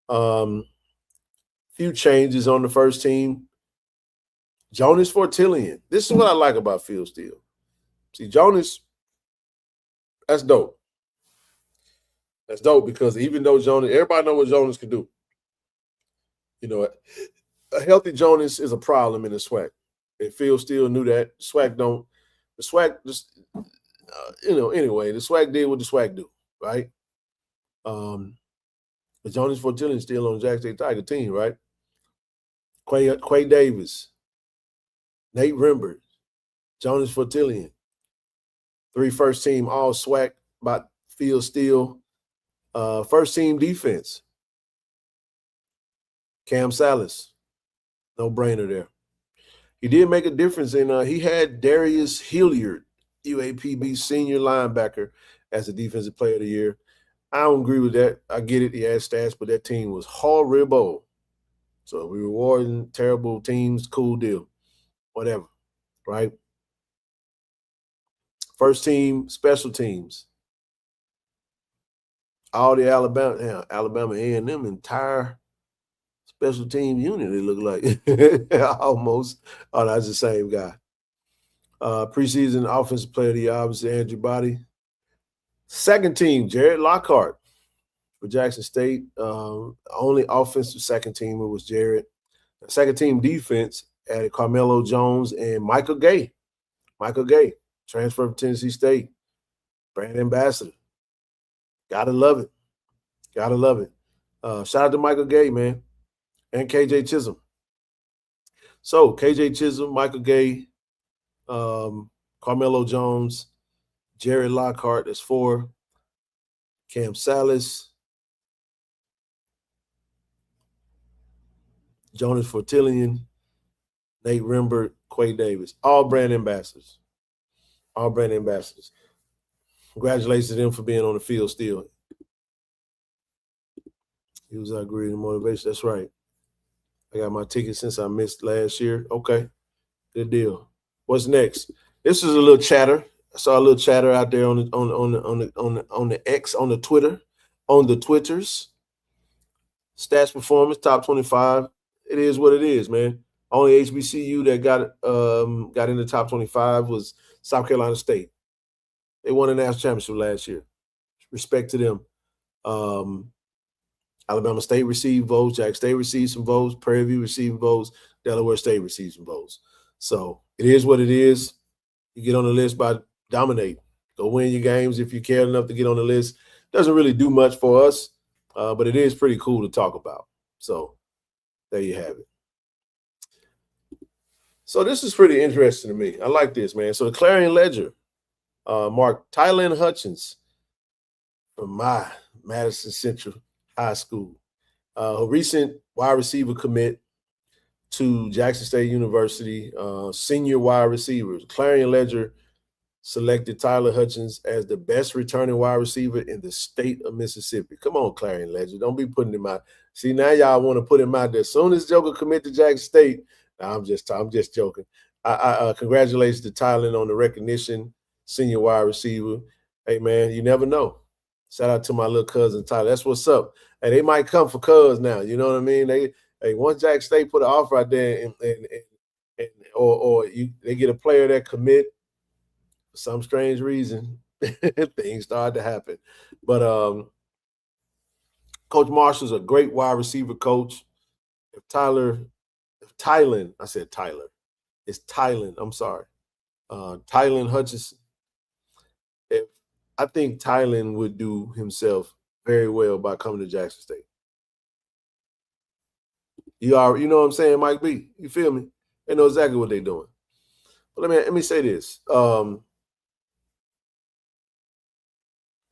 Few changes on the first team. Jonas Fortillion. This is what I like about Phil Steele. See, Jonas, that's dope. That's dope because even though Jonas, everybody knows what Jonas can do. You know, a healthy Jonas is a problem in the SWAC. And Phil Steele knew that. The SWAC just, anyway, the SWAC did what the SWAC do, right? But Jonas Fortillion still on the Jackson State Tiger team, right? Quay Davis, Nate Rembert, Jonas Fortillion, 3 first team all SWAC by Phil Steele. First team defense, Cam Salas, no brainer there. He did make a difference in he had Darius Hilliard, UAPB senior linebacker, as the defensive player of the year. I don't agree with that. I get it. He had stats, but that team was horrible. So we rewarding terrible teams, cool deal. Whatever, right? First team, special teams. All the Alabama A&M entire special team unit, it looked like. Almost. Oh, that's the same guy. Preseason offensive player of the year, obviously, Andrew Body. Second team, Jared Lockhart. for Jackson State. Only offensive second teamer was Jared. The second team defense added Carmelo Jones and Michael Gay. Michael Gay, transfer from Tennessee State, brand ambassador. Gotta love it. Gotta love it. Shout out to Michael Gay, man, and KJ Chisholm. So KJ Chisholm, Michael Gay, Carmelo Jones, Jared Lockhart, that's 4. Cam Salas, Jonas Fortillion, Nate Rembert, Quay Davis, all brand ambassadors. All brand ambassadors. Congratulations to them for being on the field still. He was our great motivation. That's right. I got my ticket since I missed last year. Okay, good deal. What's next? This is a little chatter. I saw a little chatter out there on the X, on the Twitter, on the Twitters. Stats performance, top 25. It is what it is, man. Only HBCU that got in the top 25 was South Carolina State. They won a national championship last year. Respect to them. Alabama State received votes. Jack State received some votes. Prairie View received votes. Delaware State received some votes. So it is what it is. You get on the list by dominating. Go win your games if you care enough to get on the list. Doesn't really do much for us, but it is pretty cool to talk about. So there you have it. So this is pretty interesting to me. I like this, man. So the Clarion Ledger marked Tylen Hutchins from my Madison Central High School, a recent wide receiver commit to Jackson State University, senior wide receivers. Clarion Ledger selected Tyler Hutchins as the best returning wide receiver in the state of Mississippi. Come on, Clarion Ledger. Don't be putting him out. See, now y'all want to put him out there. As soon as Joker commit to Jackson State, I'm just joking. Congratulations to Tyler on the recognition, senior wide receiver. Hey, man, you never know. Shout out to my little cousin Tyler. That's what's up. Hey, they might come for cuz now. You know what I mean? They once Jackson State put an offer out there they get a player that commit for some strange reason, things start to happen. But Coach Marshall's a great wide receiver coach. If Tylen, I said Tyler. It's Tylen. I'm sorry. Tylen Hutchinson. I think Tylen would do himself very well by coming to Jackson State. You know what I'm saying, Mike B? You feel me? They know exactly what they're doing. But let me say this.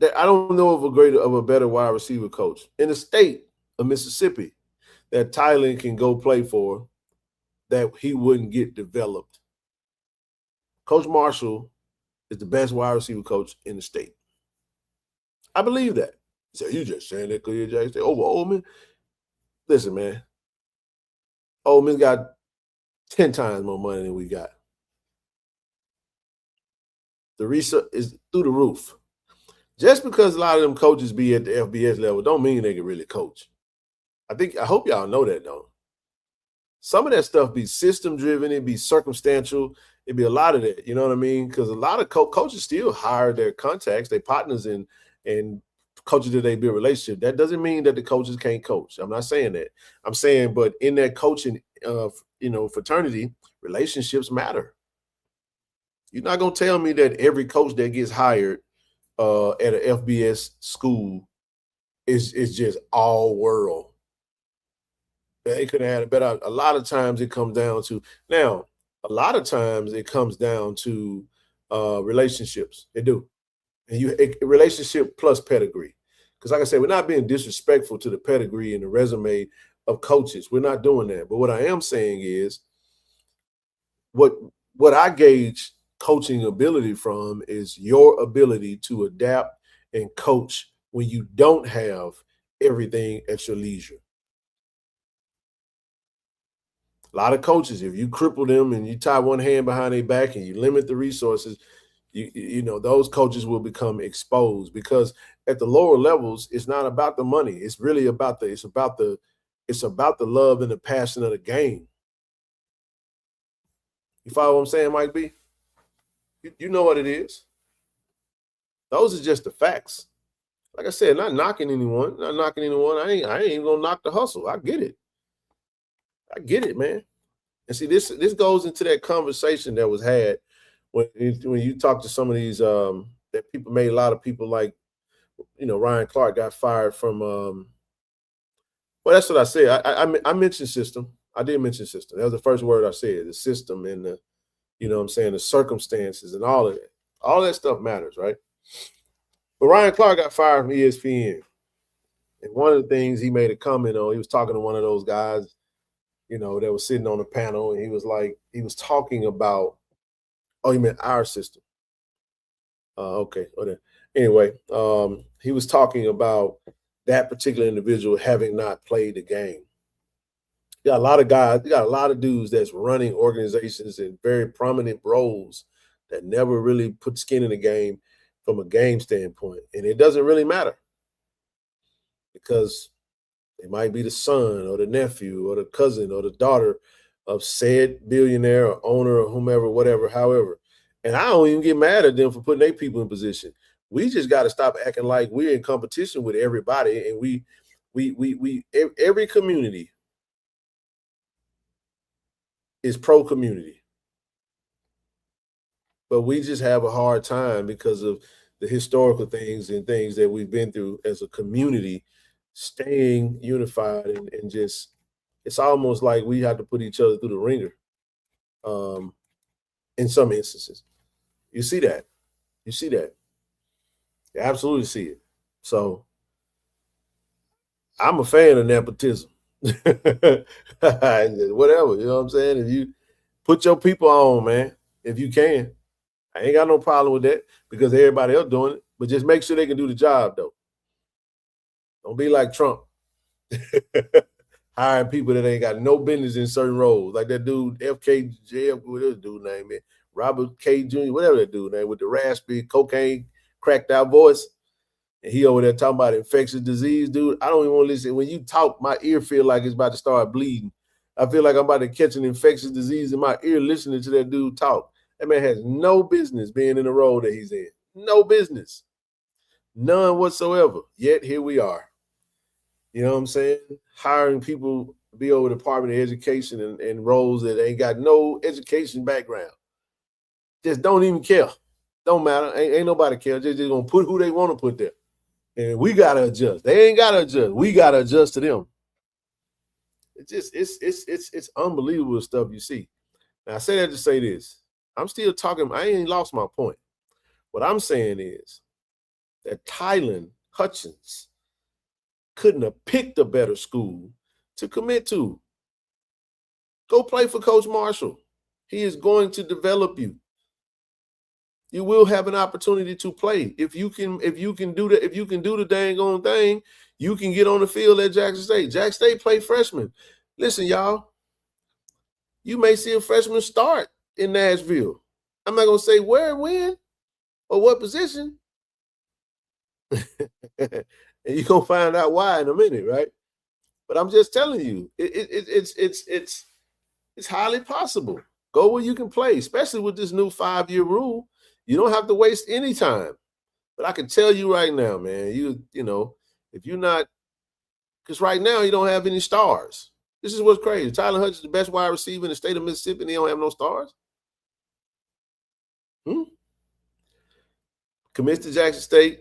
That I don't know of a better wide receiver coach in the state of Mississippi that Tylen can go play for that he wouldn't get developed. Coach Marshall is the best wide receiver coach in the state. I believe that. So you just saying that because you're Jackson State over Ole Miss? Listen, man. Ole Miss got 10 times more money than we got. The research is through the roof. Just because a lot of them coaches be at the FBS level don't mean they can really coach. I hope y'all know that, though. Some of that stuff be system-driven. It be circumstantial. It be a lot of that. You know what I mean? Because a lot of coaches still hire their contacts, their partners, and coaches that they build relationship. That doesn't mean that the coaches can't coach. I'm not saying that. I'm saying, but in that coaching, fraternity, relationships matter. You're not gonna tell me that every coach that gets hired at an FBS school is just all world. They could have had a better. A lot of times it comes down to relationships. They do, and relationship plus pedigree. Because like I said, we're not being disrespectful to the pedigree and the resume of coaches. We're not doing that. But what I am saying is what I gauge coaching ability from is your ability to adapt and coach when you don't have everything at your leisure. A lot of coaches, if you cripple them and you tie one hand behind their back and you limit the resources, those coaches will become exposed, because at the lower levels, it's not about the money. It's really about the love and the passion of the game. You follow what I'm saying, Mike B? You know what it is. Those are just the facts. like I said, not knocking anyone. I ain't even gonna knock the hustle. I get it, man. And see, this goes into that conversation that was had when you talk to some of these that people made. A lot of people like, Ryan Clark got fired from. Well, that's what I said. I mentioned system. I did mention system. That was the first word I said. The system and the, the circumstances and all of that. All that stuff matters, right? But Ryan Clark got fired from ESPN. And one of the things he made a comment on, he was talking to one of those guys, that was sitting on the panel, and he was talking about, you meant our system. Okay. Anyway, he was talking about that particular individual having not played the game. You got a lot of guys, you got a lot of dudes that's running organizations in very prominent roles that never really put skin in the game from a game standpoint. And it doesn't really matter because it might be the son or the nephew or the cousin or the daughter of said billionaire or owner or whomever, whatever, however. And I don't even get mad at them for putting their people in position. We just got to stop acting like we're in competition with everybody. And we every community is pro-community. But we just have a hard time because of the historical things and things that we've been through as a community, staying unified and just, it's almost like we have to put each other through the ringer in some instances. You see that. You absolutely see it. So I'm a fan of nepotism. Whatever, you know what I'm saying? If you put your people on, man, if you can, I ain't got no problem with that because everybody else doing it, but just make sure they can do the job though. Don't be like Trump hiring people that ain't got no business in certain roles, like that dude FKJ, whatever his dude name is, Robert K. Jr., whatever that dude name, with the raspy, cocaine, cracked out voice. And he over there talking about infectious disease, dude. I don't even want to listen. When you talk, my ear feel like it's about to start bleeding. I feel like I'm about to catch an infectious disease in my ear listening to that dude talk. That man has no business being in the role that he's in. No business. None whatsoever. Yet here we are. You know what I'm saying? Hiring people to be over the Department of Education and roles that ain't got no education background. Just don't even care. Don't matter. Ain't nobody care. Just gonna put who they want to put there. And we gotta adjust. They ain't gotta adjust. We gotta adjust to them. It's unbelievable stuff you see. Now I say that to say this. I'm still talking. I ain't lost my point. What I'm saying is that Tylen Hutchins couldn't have picked a better school to commit to. Go play for Coach Marshall. He is going to develop you. You will have an opportunity to play. If you can do the dang on thing, you can get on the field at Jackson State. Jackson State play freshmen. Listen, y'all, you may see a freshman start in Nashville. I'm not gonna say where, when, or what position. And you're gonna find out why in a minute, right? But I'm just telling you, it's highly possible. Go where you can play, especially with this new 5-year rule. You don't have to waste any time. But I can tell you right now, man, you know, if you're not, because right now you don't have any stars. This is what's crazy. Tylen Hutchins is the best wide receiver in the state of Mississippi, and he don't have no stars. Commits to Jackson State.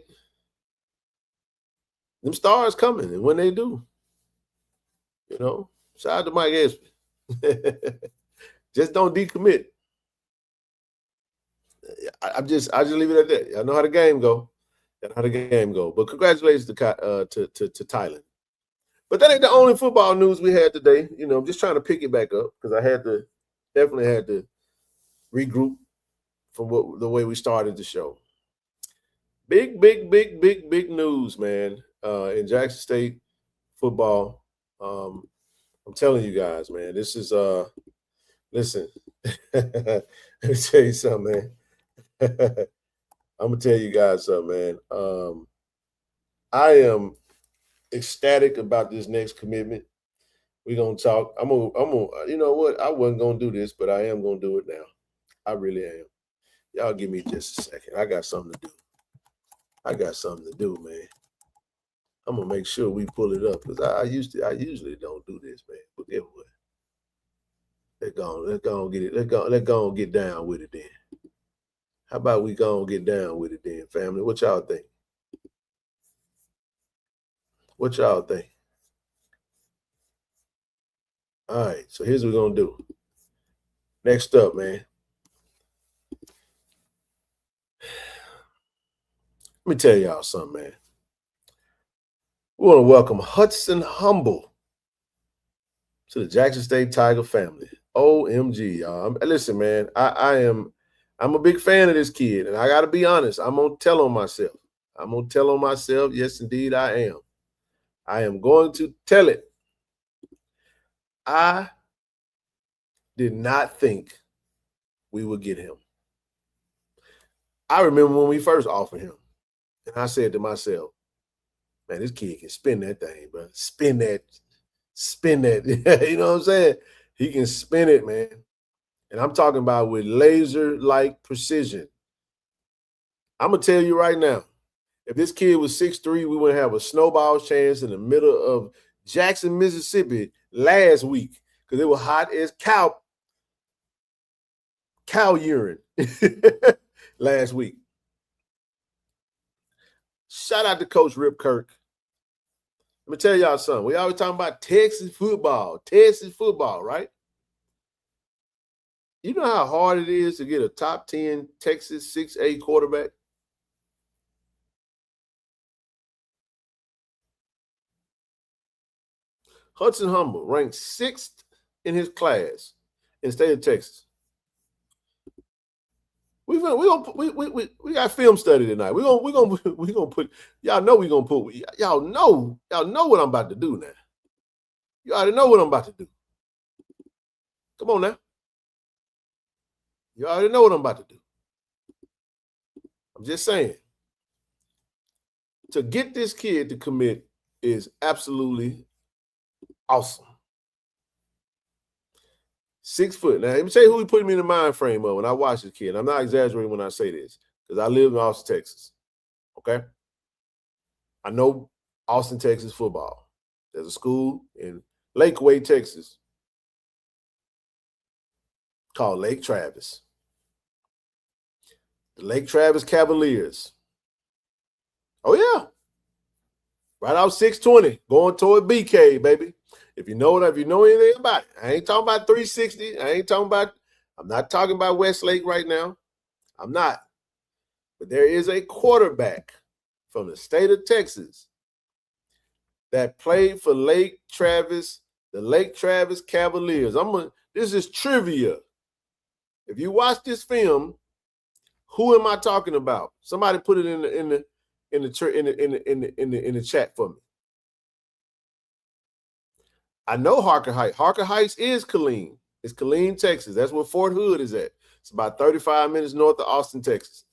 Them stars coming, and when they do, you know, shout out to Mike Espy. Just don't decommit. I just leave it at that. I know how the game go. But congratulations to Tylen. But that ain't the only football news we had today. You know, I'm just trying to pick it back up because I definitely had to regroup from the way we started the show. Big news, man, in Jackson State football. I'm telling you guys, man, this is listen, let me tell you something, man. I'm gonna tell you guys something, man. I am ecstatic about this next commitment. We're gonna talk. I'm gonna, you know what? I wasn't gonna do this, but I am gonna do it now. I really am. Y'all give me just a second. I got something to do, man. I'm gonna make sure we pull it up because I usually don't do this, man. But anyway, let's go and get it. Let's go and get down with it then. How about we go and get down with it then, family? What y'all think? What y'all think? All right, so here's what we're gonna do. Next up, man. Let me tell y'all something, man. We want to welcome Hudson Humble to the Jackson State Tiger family. OMG, y'all. Listen, man, I'm a big fan of this kid, and I got to be honest. I'm going to tell on myself. I'm going to tell on myself. Yes, indeed, I am. I am going to tell it. I did not think we would get him. I remember when we first offered him, and I said to myself, man, this kid can spin that thing, bro. Spin that. You know what I'm saying? He can spin it, man. And I'm talking about with laser-like precision. I'm going to tell you right now, if this kid was 6'3", we wouldn't have a snowball's chance in the middle of Jackson, Mississippi last week because it was hot as cow urine last week. Shout out to Coach Rip Kirk. Let me tell y'all something. We always talking about Texas football, right? You know how hard it is to get a top 10 Texas 6A quarterback? Hudson Humble ranked 6th in his class in the state of Texas. We got film study tonight. We gonna put y'all know we gonna put y'all know what I'm about to do now. You already know what I'm about to do. Come on now. You already know what I'm about to do. I'm just saying. To get this kid to commit is absolutely awesome. 6 foot. Now, let me tell you who he put me in the mind frame of when I watch this kid. I'm not exaggerating when I say this because I live in Austin, Texas. Okay? I know Austin, Texas football. There's a school in Lakeway, Texas called Lake Travis. The Lake Travis Cavaliers. Oh, yeah. Right out 620, going toward BK, baby. If you know anything about it, I ain't talking about 360. I'm not talking about Westlake right now. I'm not. But there is a quarterback from the state of Texas that played for Lake Travis, the Lake Travis Cavaliers. This is trivia. If you watch this film, who am I talking about? Somebody put it in the chat for me. I know Harker Heights. Harker Heights is Killeen. It's Killeen, Texas. That's where Fort Hood is at. It's about 35 minutes north of Austin, Texas.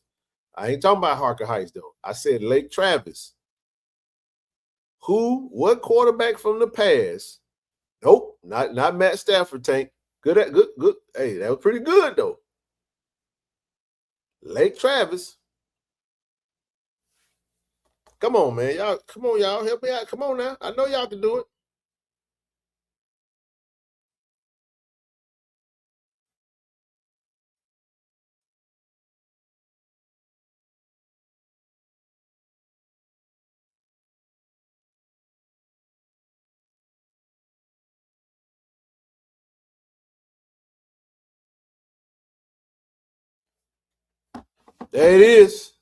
I ain't talking about Harker Heights, though. I said Lake Travis. What quarterback from the past? Nope, not Matt Stafford, Tank. Good. Hey, that was pretty good, though. Lake Travis. Come on, man. Y'all help me out. Come on now. I know y'all can do it. There it is.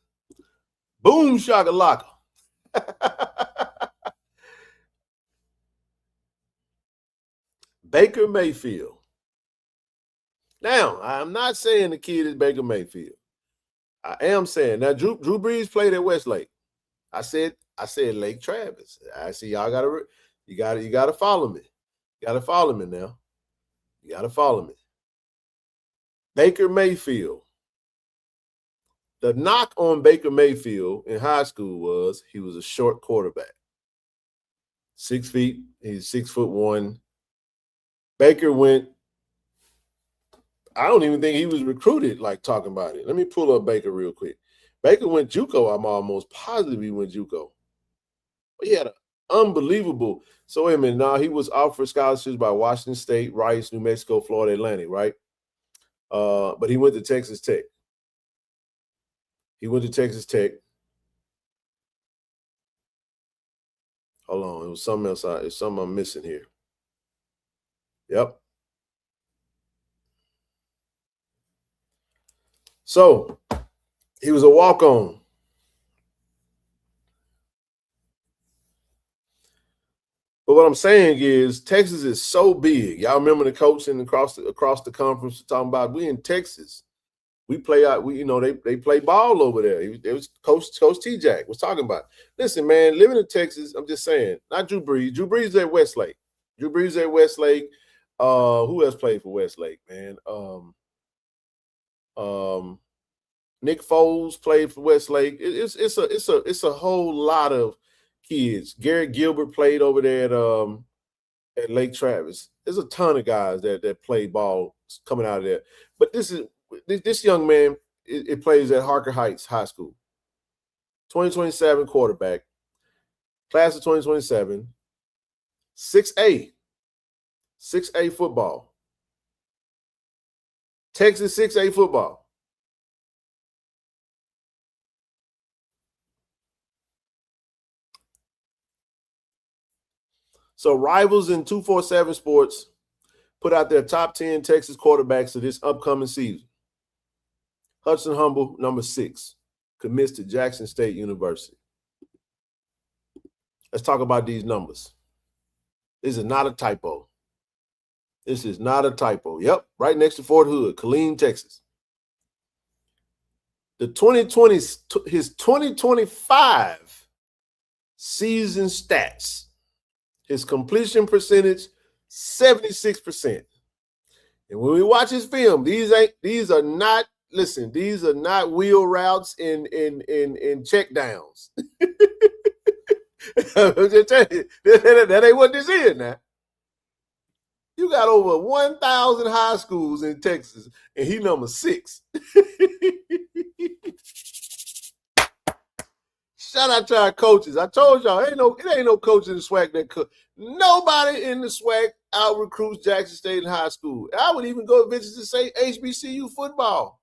Boom shakalaka. Baker Mayfield. Now, I'm not saying the kid is Baker Mayfield. I am saying now Drew Brees played at Westlake. I said Lake Travis. I see y'all gotta follow me. You gotta follow me now. You gotta follow me. Baker Mayfield. The knock on Baker Mayfield in high school was he was a short quarterback. 6 feet. He's 6'1". Baker went. I don't even think he was recruited like talking about it. Let me pull up Baker real quick. Baker went JUCO. I'm almost positive he went JUCO. But Unbelievable. So wait a minute. Now he was offered scholarships by Washington State, Rice, New Mexico, Florida Atlantic, right? But he went to Texas Tech. He went to Texas Tech. Hold on. It was something else. It's something I'm missing here. Yep. So he was a walk-on. But what I'm saying is Texas is so big. Y'all remember the coaching across the conference talking about we in Texas. We play out, they play ball over there. It was Coach T-Jack was talking about. Listen, man, living in Texas, I'm just saying, not Drew Brees. Drew Brees is at Westlake. Who else played for Westlake, man? Nick Foles played for Westlake. It's a whole lot of kids. Garrett Gilbert played over there at Lake Travis. There's a ton of guys that play ball coming out of there. But this young man, it plays at Harker Heights High School. 2027 quarterback, class of 2027, 6A football. Texas 6A football. So Rivals in 247 Sports put out their top 10 Texas quarterbacks of this upcoming season. Hudson Humble, number 6, commits to Jackson State University. Let's talk about these numbers. This is not a typo. Yep, right next to Fort Hood, Killeen, Texas. His 2025 season stats. His completion percentage, 76%. And when we watch his film, these are not wheel routes in check downs. I'm just telling you, that ain't what this is now. You got over 1,000 high schools in Texas, and he number 6. Shout out to our coaches. I told y'all, it ain't no coach in the SWAC that could. Nobody in the SWAC out recruits Jackson State in high school. I would even go visit to say HBCU football.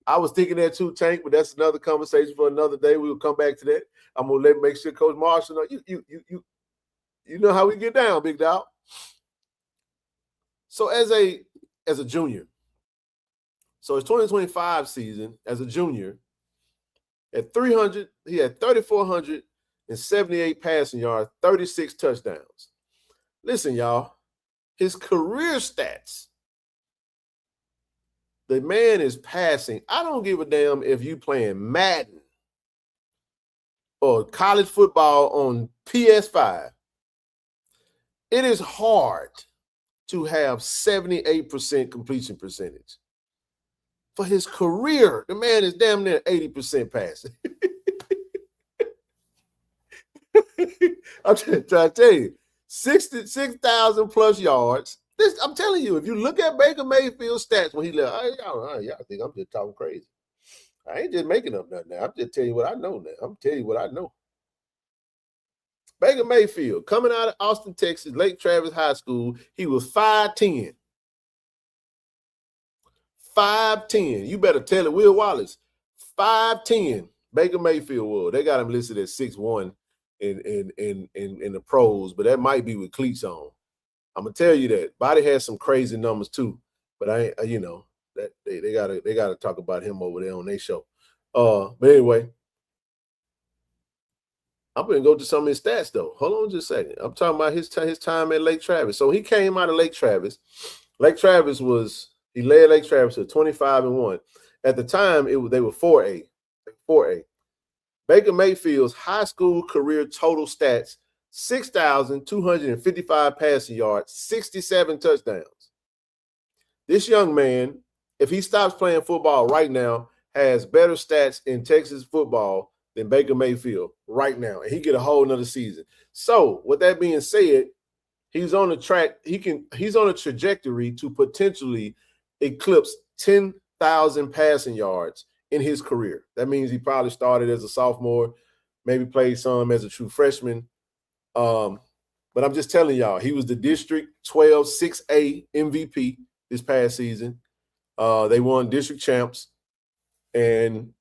I was thinking that too, Tank, but that's another conversation for another day. We will come back to that. I'm gonna make sure Coach Marshall know you know how we get down, big dog. So as a junior, so his 2025 season as a junior. At 300, he had 3,478 passing yards, 36 touchdowns. Listen, y'all, his career stats, the man is passing. I don't give a damn if you playing Madden or college football on PS5. It is hard to have 78% completion percentage. For his career, the man is damn near 80% passing. I'm trying to tell you, 66,000 plus yards. I'm telling you, if you look at Baker Mayfield's stats when he left, y'all think I'm just talking crazy. I ain't just making up nothing now. I'm just telling you what I know now. I'm telling you what I know. Baker Mayfield, coming out of Austin, Texas, Lake Travis High School, he was 5'10". 5'10". You better tell it, Will Wallace. 5'10". Baker Mayfield was. They got him listed at 6'1" in the pros, but that might be with cleats on. I'm gonna tell you that. Body has some crazy numbers too, but that they gotta talk about him over there on their show. But anyway, I'm gonna go to some of his stats though. Hold on just a second. I'm talking about his time at Lake Travis. So he came out of Lake Travis. He led Lake Travis to 25-1. At the time, they were 4A. 4A. Baker Mayfield's high school career total stats: 6,255 passing yards, 67 touchdowns. This young man, if he stops playing football right now, has better stats in Texas football than Baker Mayfield right now, and he get a whole nother season. So, with that being said, he's on the track. He's on a trajectory to potentially eclipse 10,000 passing yards in his career. That means he probably started as a sophomore, maybe played some as a true freshman. But I'm just telling y'all, he was the District 12 6A MVP this past season. They won district champs and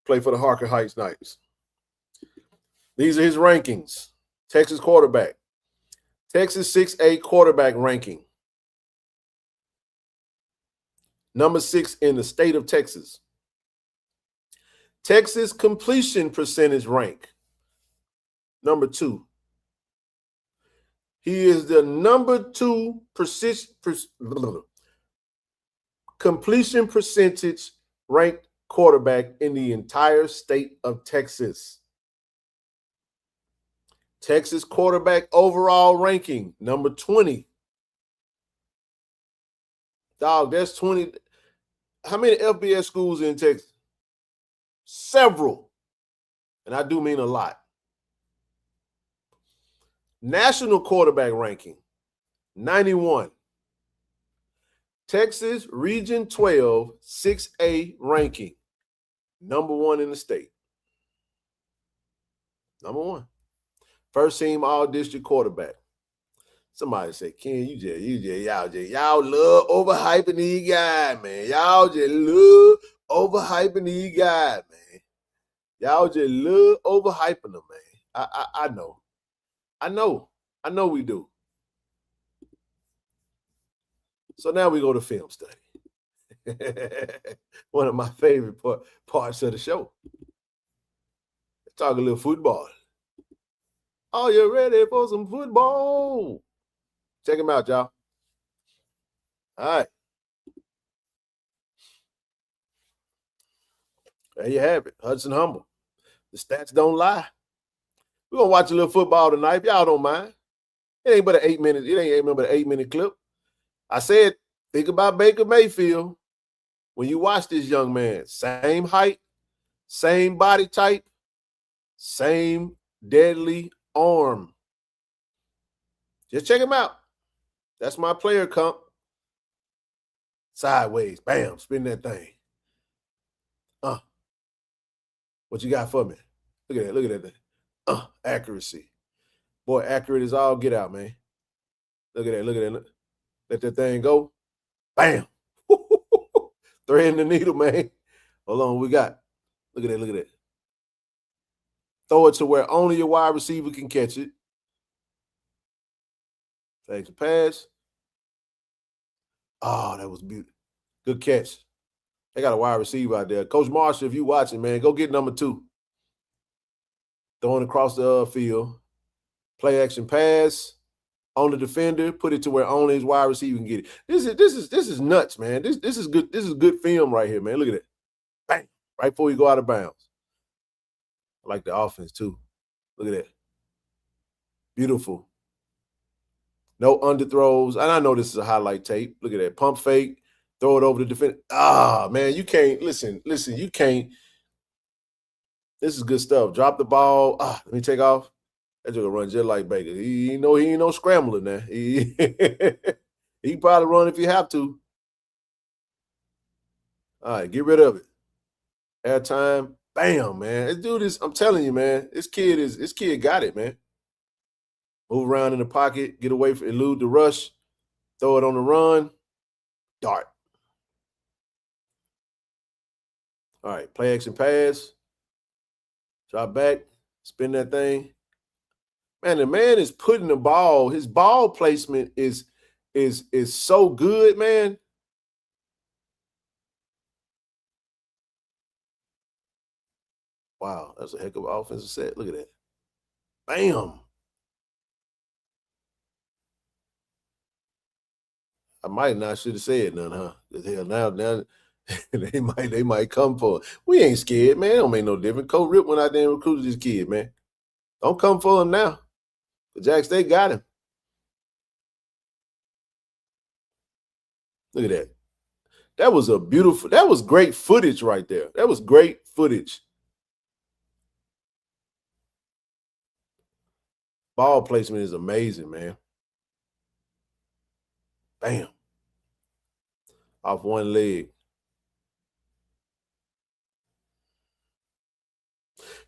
play for the Harker Heights Knights. These are his rankings. Texas quarterback. Texas 6A quarterback ranking. Number 6 in the state of Texas. Texas completion percentage rank. Number 2. He is the number 2 completion percentage ranked quarterback in the entire state of Texas. Texas quarterback overall ranking, number 20. Dog, that's 20. How many FBS schools in Texas? Several. And I do mean a lot. National quarterback ranking, 91. Texas Region 12 6A ranking, number 1 in the state. Number 1. First team all-district quarterback. Somebody said, Ken, y'all love overhyping these guys, man. Y'all just love overhyping these guys, man. Y'all just love overhyping them, man. I know. I know we do. So now we go to film study. One of my favorite parts of the show. Let's talk a little football. Are you ready for some football? Check him out, y'all. All right. There you have it. Hudson Humble. The stats don't lie. We're going to watch a little football tonight. If y'all don't mind. It ain't but an 8 minute. It ain't but an 8-minute clip. I said, think about Baker Mayfield when you watch this young man. Same height, same body type, same deadly arm. Just check him out. That's my player comp. Sideways, bam, spin that thing. What you got for me? Look at that. Accuracy. Boy, accurate as all get out, man. Look at that. Let that thing go. Bam. Threading the needle, man. Hold on, we got. Look at that. Throw it to where only your wide receiver can catch it. Takes a pass. Oh, that was beautiful. Good catch. They got a wide receiver out there. Coach Marshall, if you watching, man, go get number 2. Throwing across the field. Play action pass on the defender. Put it to where only his wide receiver can get it. This is nuts, man. This is good. This is good film right here, man. Look at it. Bang. Right before you go out of bounds. I like the offense too. Look at that. Beautiful. No underthrows. And I know this is a highlight tape. Look at that. Pump fake. Throw it over the defender. Man, you can't. Listen, you can't. This is good stuff. Drop the ball. Let me take off. That joker run just like Baker. He ain't no scrambler now. He can probably run if you have to. All right, get rid of it. Airtime. Bam, man. This dude is, I'm telling you, man, this kid got it, man. Move around in the pocket, get away from, elude the rush, throw it on the run, dart. All right, play action pass. Drop back, spin that thing. Man, the man is putting the ball, his ball placement is so good, man. Wow, that's a heck of an offensive set. Look at that. Bam. I might not should have said nothing, huh? Hell, now they might come for it. We ain't scared, man. It don't make no difference. Coach Rip went out there and recruited this kid, man. Don't come for him now. Jack State got him. Look at that. That was great footage right there. That was great footage. Ball placement is amazing, man. Bam. Off one leg.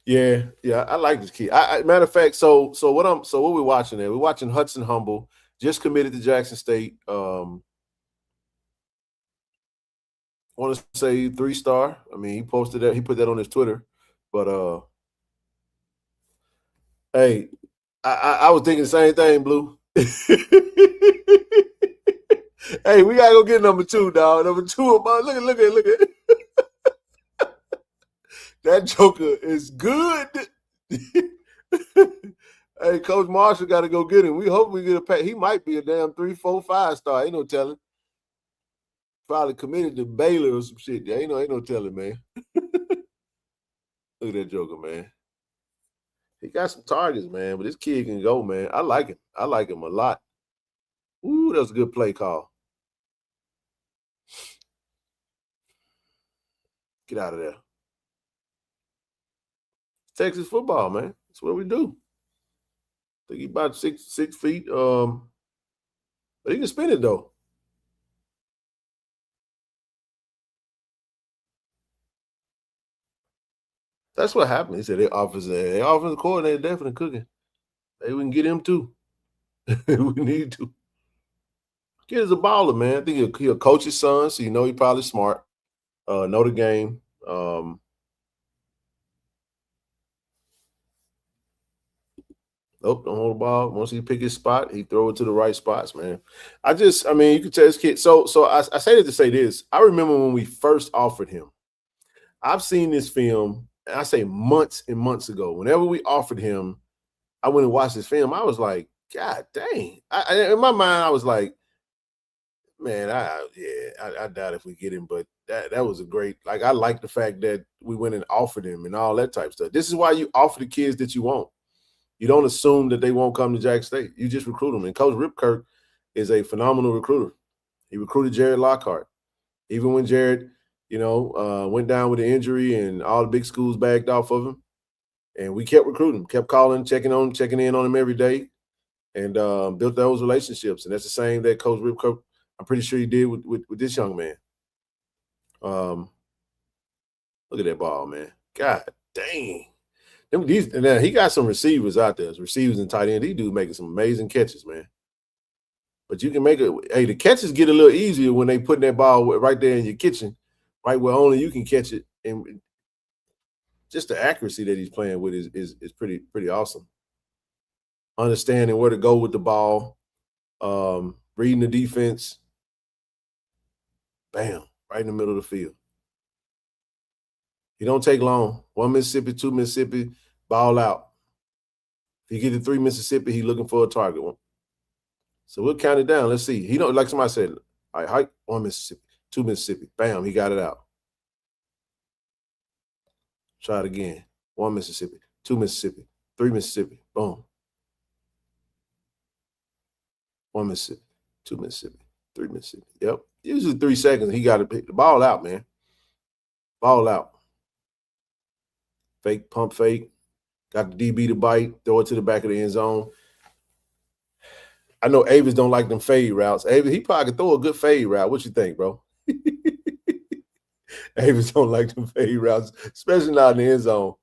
Yeah, I like this kid. Matter of fact, so what we're watching there? We're watching Hudson Humble, just committed to Jackson State. Want to say 3-star. I mean, he posted that, he put that on his Twitter. But hey, I was thinking the same thing, Blue. Hey, we gotta go get number 2, dog. Number 2, look at that joker is good. Hey, Coach Marshall got to go get him. We hope we get a pay. He might be a damn 3, 4, 5-star. Ain't no telling. Probably committed to Baylor or some shit. Yeah, ain't no telling, man. Look at that joker, man. He got some targets, man, but this kid can go, man. I like him. I like him a lot. Ooh, that was a good play call. Get out of there. Texas football, man. That's what we do. I think he's about 6 feet. But he can spin it though. That's what happened. He said their offensive coordinator definitely cooking. Maybe we can get him too. We need to. Kid is a baller, man. I think he'll coach his son, so you know he's probably smart. Know the game. Nope, don't hold the ball. Once he pick his spot, he throw it to the right spots, man. I mean, you could tell this kid. So I say that to say this. I remember when we first offered him. I've seen this film, and I say months and months ago. Whenever we offered him, I went and watched this film. I was like, God dang. In my mind, I was like, man, I doubt if we get him, but that was a great, like, I like the fact that we went and offered him and all that type of stuff. This is why you offer the kids that you want. You don't assume that they won't come to Jackson State. You just recruit them. And Coach Ripkirk is a phenomenal recruiter. He recruited Jared Lockhart. Even when Jared, went down with an injury and all the big schools backed off of him. And we kept recruiting, kept calling, checking in on him every day, and built those relationships. And that's the same that Coach Ripkirk, I'm pretty sure he did with this young man. Look at that ball, man. God dang. He got some receivers out there, receivers and tight end. These dudes making some amazing catches, man. But you can make it. Hey, the catches get a little easier when they put that ball right there in your kitchen, right where only you can catch it. And just the accuracy that he's playing with is pretty awesome. Understanding where to go with the ball, reading the defense. Bam, right in the middle of the field. He don't take long. 1 Mississippi, 2 Mississippi, ball out. If you get to 3 Mississippi, he's looking for a target one. So we'll count it down. Let's see. He like somebody said, all right, height, 1 Mississippi, 2 Mississippi. Bam, he got it out. Try it again. 1 Mississippi, 2 Mississippi, 3 Mississippi. Boom. 1 Mississippi, 2 Mississippi, 3 Mississippi. Yep. Usually 3 seconds. He got to pick the ball out, man. Ball out. Fake, pump fake. Got the DB to bite. Throw it to the back of the end zone. I know Avis don't like them fade routes. Avis, he probably could throw a good fade route. What you think, bro? Avis don't like them fade routes, especially not in the end zone.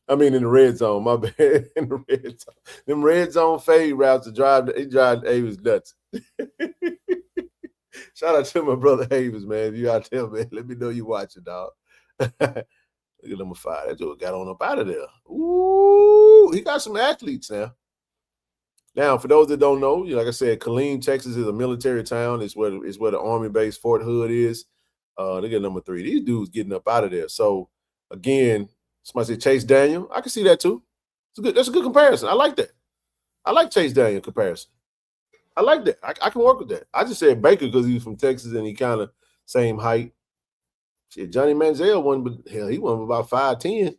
I mean, in the red zone. My bad. In the red zone. Them red zone fade routes to drive Avis nuts. Shout out to my brother Avis, man. If you out there, man, let me know you watching, dog. Look at number 5. That dude got on up out of there. Ooh, he got some athletes now. Now, for those that don't know, like I said, Killeen, Texas is a military town. It's where the Army base Fort Hood is. Look at number 3. These dudes getting up out of there. So, again, somebody said Chase Daniel. I can see that too. That's a good comparison. I like that. I like Chase Daniel comparison. I like that. I can work with that. I just said Baker because he was from Texas and he kind of same height. Shit, Johnny Manziel won, but hell, he won about 5'10".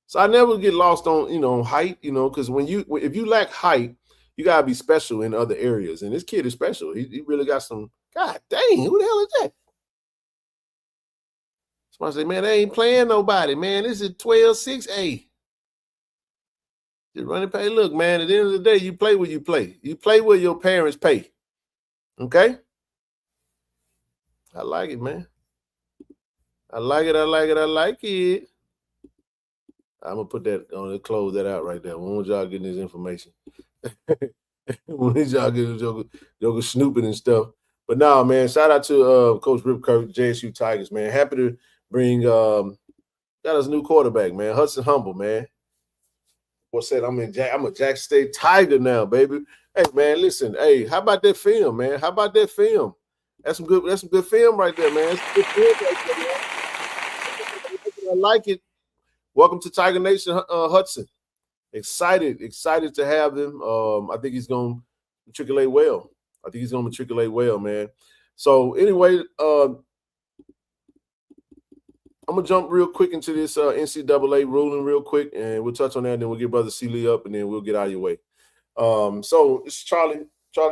So I never get lost on, height, because if you lack height, you gotta be special in other areas. And this kid is special. He really got some. God dang, who the hell is that? Somebody say, man, they ain't playing nobody, man. This is 12-6A. Just run and pay. Look, man, at the end of the day, you play where you play. You play where your parents pay. Okay? I like it, man. I like it. I'm gonna put that on and close that out right there. When was y'all getting this information? When did y'all get Joker snooping and stuff? But nah, man, shout out to Coach Rip Kirk, JSU Tigers, man. Happy to bring got us a new quarterback, man. Hudson Humble, man. What said I'm a Jackson State Tiger now, baby. Hey, man, listen. Hey, how about that film, man? How about that film? That's some good film right there, man. That's some good film right there, man. I like it. Welcome to Tiger Nation, Hudson. Excited to have him. I think he's gonna matriculate well. Man. So anyway, I'm gonna jump real quick into this NCAA ruling real quick, and we'll touch on that, and then we'll get Brother Sealy up, and then we'll get out of your way. So it's Charlie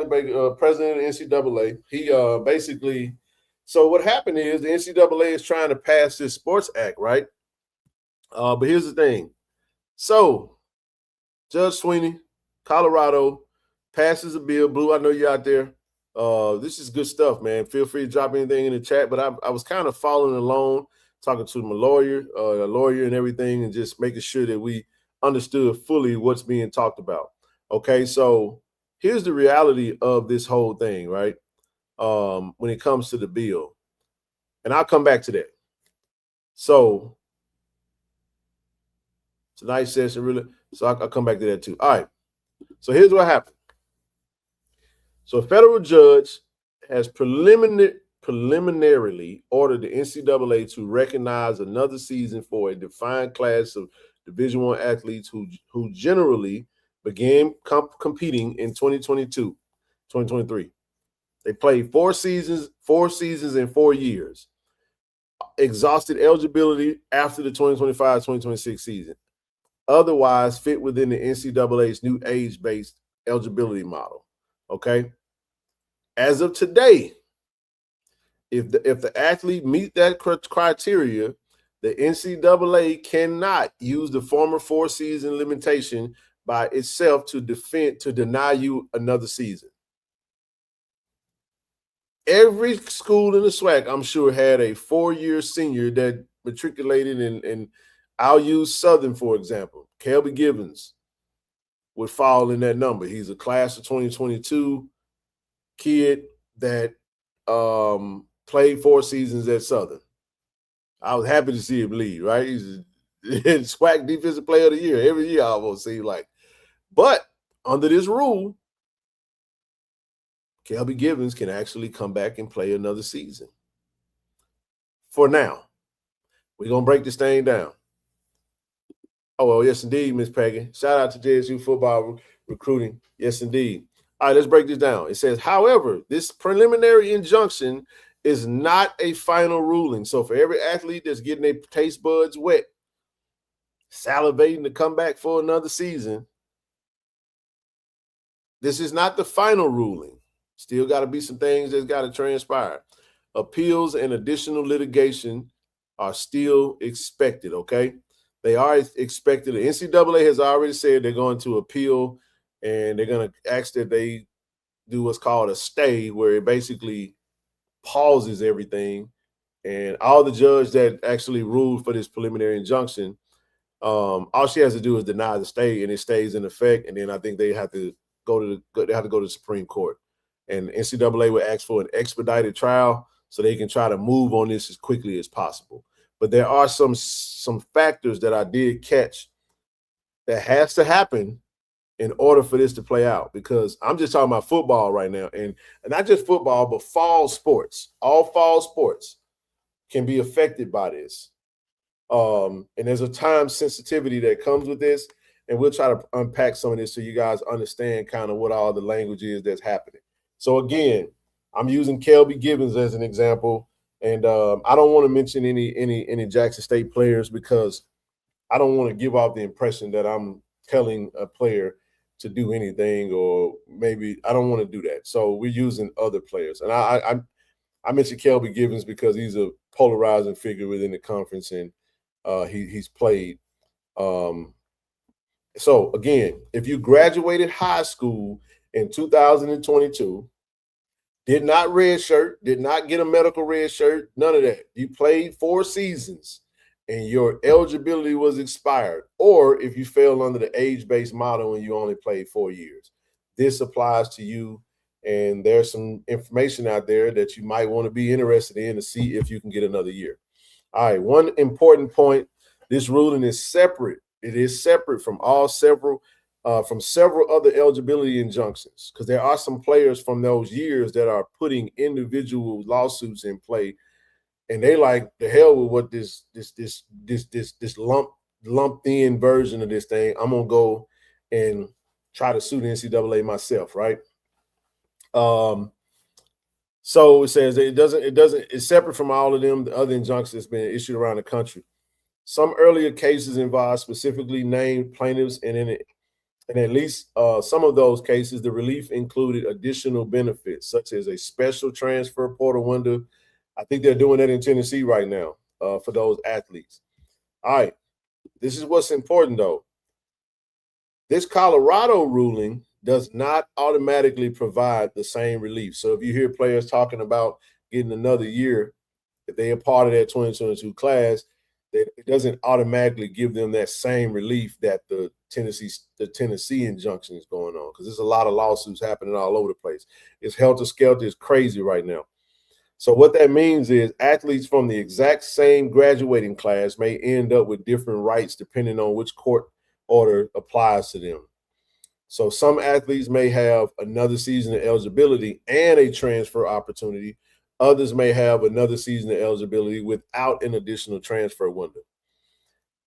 Baker, president of NCAA. He basically, so what happened is the NCAA is trying to pass this sports act, right? But here's the thing. So Judge Sweeney, Colorado, passes a bill. Blue, I know you're out there. This is good stuff, man. Feel free to drop anything in the chat, but I was kind of following along, talking to my lawyer and everything, and just making sure that we understood fully what's being talked about. Okay, so here's the reality of this whole thing, right? When it comes to the bill, and I'll come back to that. So tonight's session, really. So I'll come back to that too. All right. So here's what happened. So a federal judge has preliminarily ordered the NCAA to recognize another season for a defined class of Division I athletes who generally began competing in 2023. They played 4 seasons in 4 years, exhausted eligibility after the 2025-2026 season, otherwise fit within the NCAA's new age-based eligibility model. Okay. As of today, if the athlete meet that criteria, the NCAA cannot use the former 4-season limitation by itself to deny you another season. Every school in the SWAC, I'm sure, had a 4-year senior that matriculated and I'll use Southern, for example. Kelby Givens would fall in that number. He's a class of 2022 kid that played 4 seasons at Southern. I was happy to see him leave, right? He's SWAC Defensive Player of the Year every year, I almost seem like. But under this rule, Kelby Givens can actually come back and play another season. For now, we're going to break this thing down. Oh, well, yes, indeed, Miss Peggy. Shout out to JSU football recruiting. Yes, indeed. All right, let's break this down. It says, however, this preliminary injunction is not a final ruling. So for every athlete that's getting their taste buds wet, salivating to come back for another season, this is not the final ruling. Still got to be some things that's got to transpire. Appeals and additional litigation are still expected, okay? They are expected. The NCAA has already said they're going to appeal, and they're going to ask that they do what's called a stay, where it basically pauses everything. And all the judge that actually ruled for this preliminary injunction, all she has to do is deny the stay, and it stays in effect. And then I think they have to go to the Supreme Court. And NCAA will ask for an expedited trial so they can try to move on this as quickly as possible. But there are some factors that I did catch that has to happen in order for this to play out, because I'm just talking about football right now, and not just football, but fall sports. All fall sports can be affected by this. And there's a time sensitivity that comes with this, and we'll try to unpack some of this so you guys understand kind of what all the language is that's happening. So again, I'm using Kelby Givens as an example, and I don't want to mention any Jackson State players, because I don't want to give off the impression that I'm telling a player to do anything, or maybe I don't want to do that. So we're using other players, and I mentioned Kelby Givens because he's a polarizing figure within the conference, and he's played. So again, if you graduated high school in 2022, did not redshirt, did not get a medical red shirt, none of that. You played 4 seasons and your eligibility was expired, or if you fell under the age-based model and you only played 4 years. This applies to you, and there's some information out there that you might want to be interested in to see if you can get another year. All right, one important point, this ruling is separate. It is separate from several other eligibility injunctions, because there are some players from those years that are putting individual lawsuits in play, and they like the hell with what this lumped in version of this thing. I'm gonna go and try to sue the NCAA myself, right? So it says that it's separate from all of them, the other injunctions that's been issued around the country. Some earlier cases involve specifically named plaintiffs, and in at least some of those cases, the relief included additional benefits, such as a special transfer portal window. I think they're doing that in Tennessee right now for those athletes. All right, this is what's important, though. This Colorado ruling does not automatically provide the same relief. So if you hear players talking about getting another year, if they are part of that 2022 class, it doesn't automatically give them that same relief that the Tennessee injunction is going on, because there's a lot of lawsuits happening all over the place. It's helter-skelter, it's crazy right now. So what that means is athletes from the exact same graduating class may end up with different rights depending on which court order applies to them. So some athletes may have another season of eligibility and a transfer opportunity. Others may have another season of eligibility without an additional transfer window.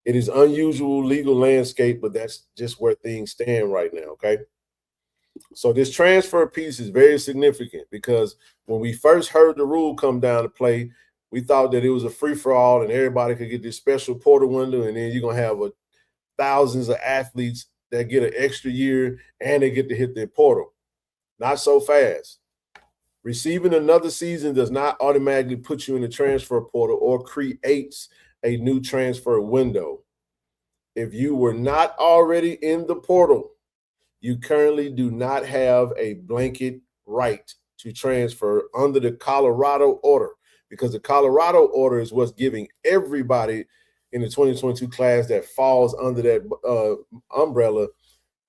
It is unusual legal landscape, but that's just where things stand right now, okay? So this transfer piece is very significant, because when we first heard the rule come down to play, we thought that it was a free-for-all and everybody could get this special portal window, and then you're going to have thousands of athletes that get an extra year and they get to hit their portal. Not so fast. Receiving another season does not automatically put you in the transfer portal or creates a new transfer window. If you were not already in the portal, you currently do not have a blanket right to transfer under the Colorado order, because the Colorado order is what's giving everybody in the 2022 class that falls under that umbrella,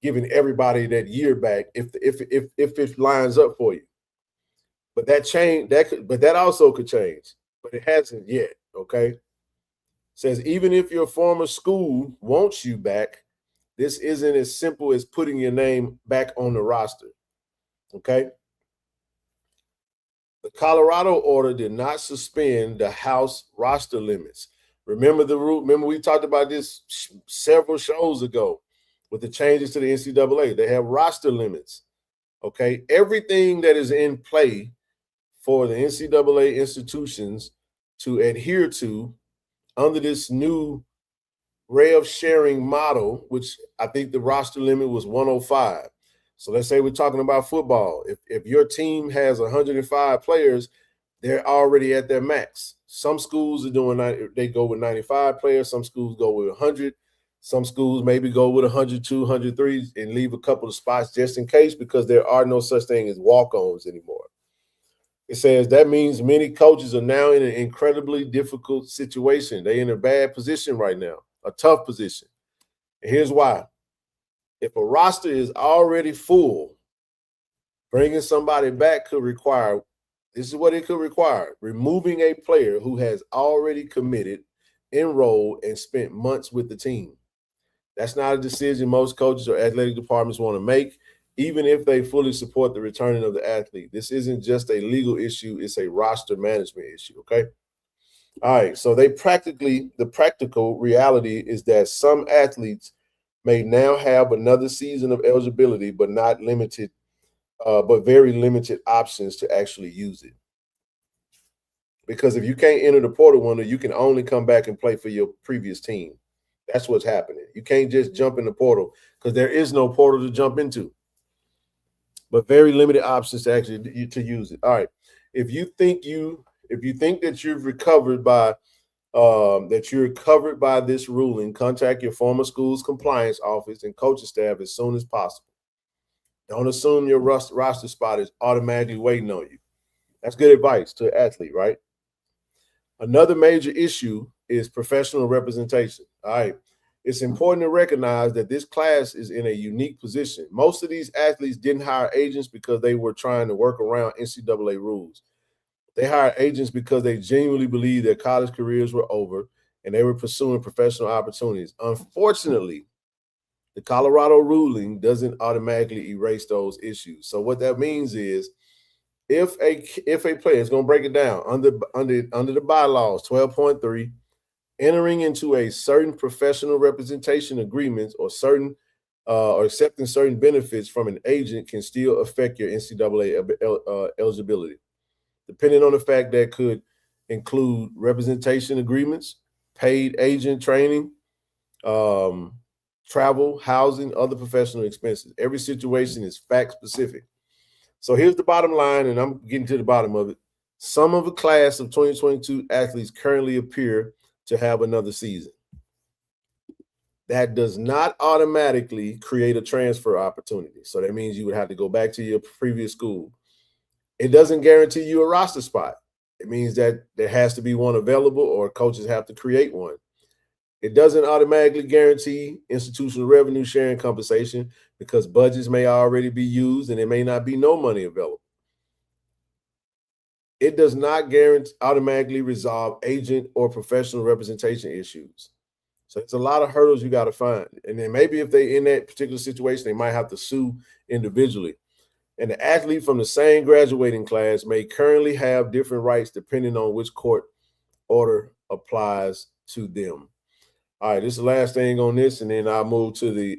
giving everybody that year back if it lines up for you. But that also could change, but it hasn't yet. Okay. It says even if your former school wants you back, this isn't as simple as putting your name back on the roster. Okay. The Colorado order did not suspend the house roster limits. Remember the rule? Remember we talked about this several shows ago with the changes to the NCAA. They have roster limits. Okay. Everything that is in play for the NCAA institutions to adhere to under this new rev sharing model, which I think the roster limit was 105. So let's say we're talking about football. If your team has 105 players, they're already at their max. Some schools are doing that. They go with 95 players. Some schools go with 100. Some schools maybe go with 102, 103 and leave a couple of spots just in case, because there are no such thing as walk-ons anymore. It says that means many coaches are now in an incredibly difficult situation. They're in a bad position right now, a tough position. And here's why. If a roster is already full, bringing somebody back could require, this is what it could require: removing a player who has already committed, enrolled, and spent months with the team. That's not a decision most coaches or athletic departments want to make, even if they fully support the returning of the athlete. This isn't just a legal issue, it's a roster management issue, okay? All right, so the practical reality is that some athletes may now have another season of eligibility, but very limited options to actually use it. Because if you can't enter the portal window, you can only come back and play for your previous team. That's what's happening. You can't just jump in the portal, because there is no portal to jump into. But very limited options to actually to use it. All right. If you think that you've recovered by that you're covered by this ruling, contact your former school's compliance office and coaching staff as soon as possible. Don't assume your roster spot is automatically waiting on you. That's good advice to an athlete, right? Another major issue is professional representation. All right. It's important to recognize that this class is in a unique position. Most of these athletes didn't hire agents because they were trying to work around NCAA rules. They hired agents because they genuinely believed their college careers were over and they were pursuing professional opportunities. Unfortunately, the Colorado ruling doesn't automatically erase those issues. So what that means is if a player is going to break it down under the bylaws 12.3, entering into a certain professional representation agreements or accepting certain benefits from an agent can still affect your NCAA eligibility, depending on the fact that could include representation agreements, paid agent training, travel, housing, other professional expenses. Every situation is fact specific. So here's the bottom line, and I'm getting to the bottom of it. Some of the class of 2022 athletes currently appear to have another season. That does not automatically create a transfer opportunity. So that means you would have to go back to your previous school. It doesn't guarantee you a roster spot. It means that there has to be one available or coaches have to create one. It doesn't automatically guarantee institutional revenue sharing compensation because budgets may already be used and there may not be no money available. It does not guarantee automatically resolve agent or professional representation issues. So it's a lot of hurdles you got to find. And then maybe if they in that particular situation, they might have to sue individually. And the athlete from the same graduating class may currently have different rights depending on which court order applies to them. All right, this is the last thing on this, and then I'll move to the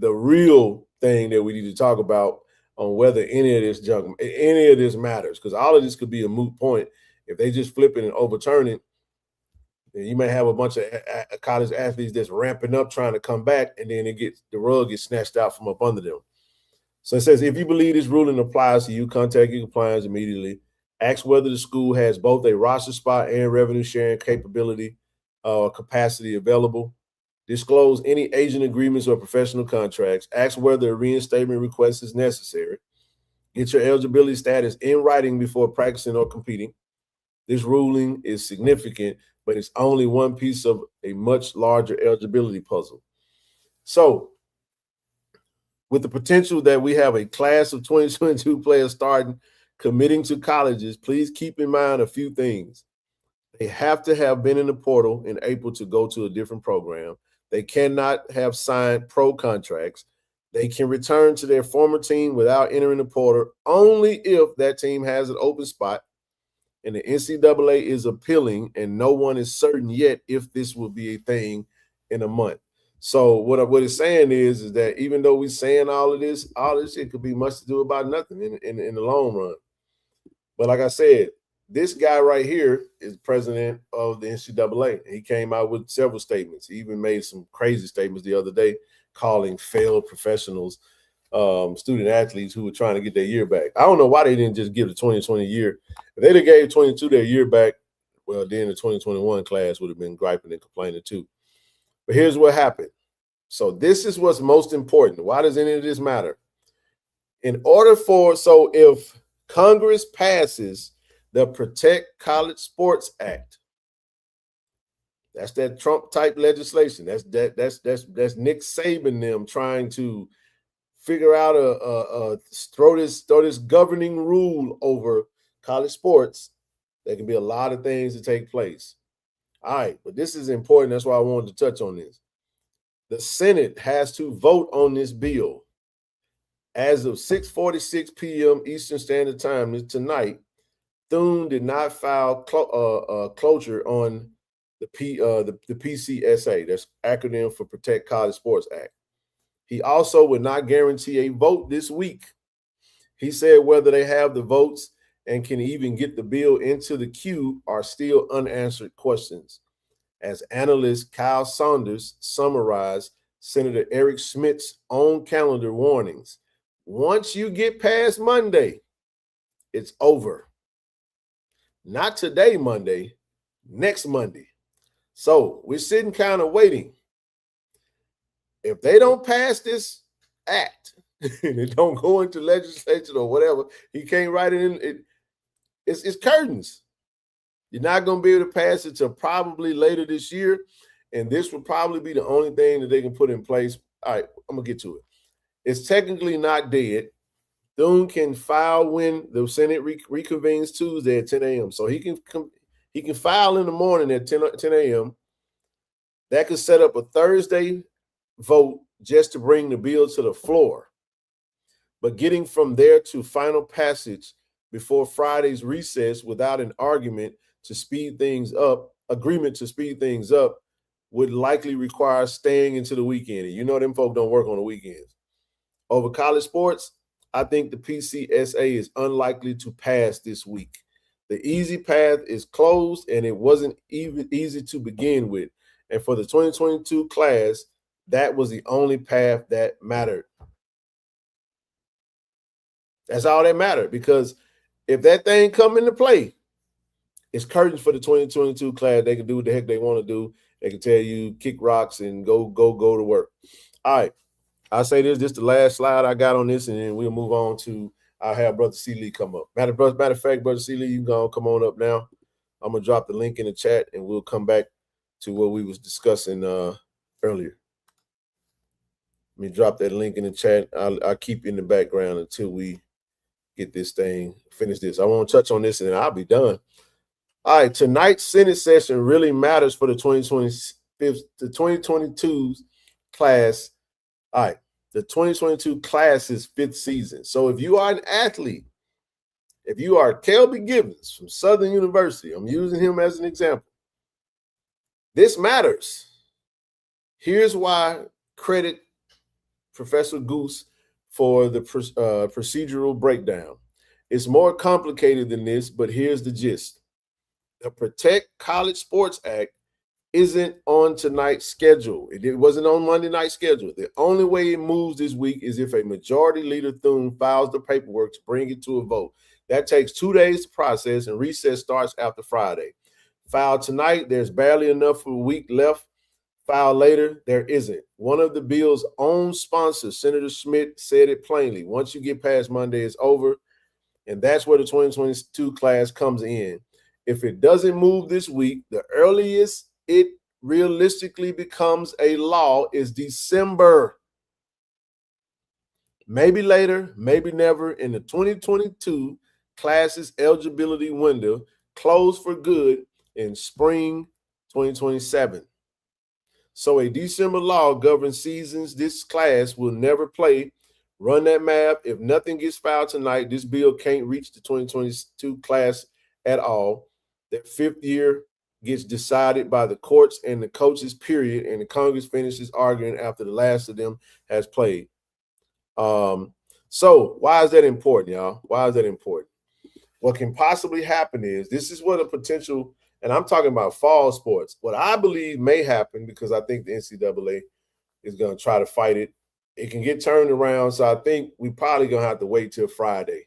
real thing that we need to talk about on whether any of this matters, because all of this could be a moot point. If they just flip it and overturn it, then you may have a bunch of college athletes that's ramping up trying to come back, and then the rug gets snatched out from up under them. So it says, if you believe this ruling applies to you, contact your compliance immediately. Ask whether the school has both a roster spot and revenue sharing capability capacity available. Disclose any agent agreements or professional contracts. Ask whether a reinstatement request is necessary. Get your eligibility status in writing before practicing or competing. This ruling is significant, but it's only one piece of a much larger eligibility puzzle. So, with the potential that we have a class of 2022 players starting, committing to colleges, please keep in mind a few things. They have to have been in the portal in April to go to a different program. They cannot have signed pro contracts. They can return to their former team without entering the portal only if that team has an open spot. And the NCAA is appealing, and no one is certain yet if this will be a thing in a month. So what it's saying is that even though we're saying all of this shit could be much to do about nothing in the long run. But like I said, this guy right here is president of the NCAA. He came out with several statements. He even made some crazy statements the other day calling failed professionals student athletes who were trying to get their year back. I don't know why they didn't just give the 2020 year. If they'd have gave 22 their year back, well, then the 2021 class would have been griping and complaining too. But here's what happened. So this is what's most important. Why does any of this matter? If Congress passes the Protect College Sports Act, that's that Trump type legislation. That's Nick Saban them trying to figure out throw this governing rule over college sports. There can be a lot of things to take place. All right, but this is important. That's why I wanted to touch on this. The Senate has to vote on this bill. As of 6:46 p.m. Eastern Standard Time tonight, Thune did not file cloture on the PCSA. That's acronym for Protect College Sports Act. He also would not guarantee a vote this week. He said whether they have the votes and can even get the bill into the queue are still unanswered questions. As analyst Kyle Saunders summarized Senator Eric Schmidt's own calendar warnings, once you get past Monday, it's over. Not today, Monday, next Monday. So we're sitting kind of waiting. If they don't pass this act and it don't go into legislature or whatever, he can't write it in. It's curtains. You're not going to be able to pass it till probably later this year, and this will probably be the only thing that they can put in place. All right, I'm going to get to it. It's technically not dead. Thune can file when the Senate reconvenes Tuesday at 10 a.m. So he can file in the morning at 10 a.m. That could set up a Thursday vote just to bring the bill to the floor. But getting from there to final passage before Friday's recess without an agreement to speed things up would likely require staying into the weekend. And you know them folk don't work on the weekends. Over college sports, I think the PCSA is unlikely to pass this week. The easy path is closed, and it wasn't even easy to begin with. And for the 2022 class, that was the only path that mattered. That's all that mattered, because if that thing come into play, it's curtains for the 2022 class. They can do what the heck they want to do. They can tell you kick rocks and go to work. All right. I'll say this is the last slide I got on this, and then we'll move on to, I'll have Brother C. Lee come up. Matter of fact, Brother C. Lee, you can go come on up now. I'm going to drop the link in the chat, and we'll come back to what we was discussing earlier. Let me drop that link in the chat. I'll keep you in the background until we get this thing, finish this. I won't touch on this, and then I'll be done. All right, tonight's Senate session really matters for the 2022 class. All right, the 2022 class's fifth season. So if you are an athlete, if you are Kelby Gibbons from Southern University, I'm using him as an example, this matters. Here's why. Credit Professor Goose for the procedural breakdown. It's more complicated than this, but here's the gist. The Protect College Sports Act isn't on tonight's schedule. It wasn't on Monday night's schedule. The only way it moves this week is if a majority leader Thune files the paperwork to bring it to a vote. That takes 2 days to process, and recess starts after Friday. File tonight, there's barely enough for a week left. File later, there isn't. One of the bill's own sponsors, Senator Schmidt, said it plainly. Once you get past Monday, it's over, and that's where the 2022 class comes in. If it doesn't move this week, the earliest it realistically becomes a law is December. Maybe later, maybe never. In the 2022 class's eligibility window closed for good in spring 2027. So a December law governs seasons this class will never play. Run that math. If nothing gets filed tonight, this bill can't reach the 2022 class at all. That fifth year gets decided by the courts and the coaches, period, and the Congress finishes arguing after the last of them has played. So why is that important, y'all? Why is that important? What can possibly happen is, this is what a potential, and I'm talking about fall sports, what I believe may happen, because I think the NCAA is going to try to fight it. It can get turned around, so I think we probably going to have to wait till Friday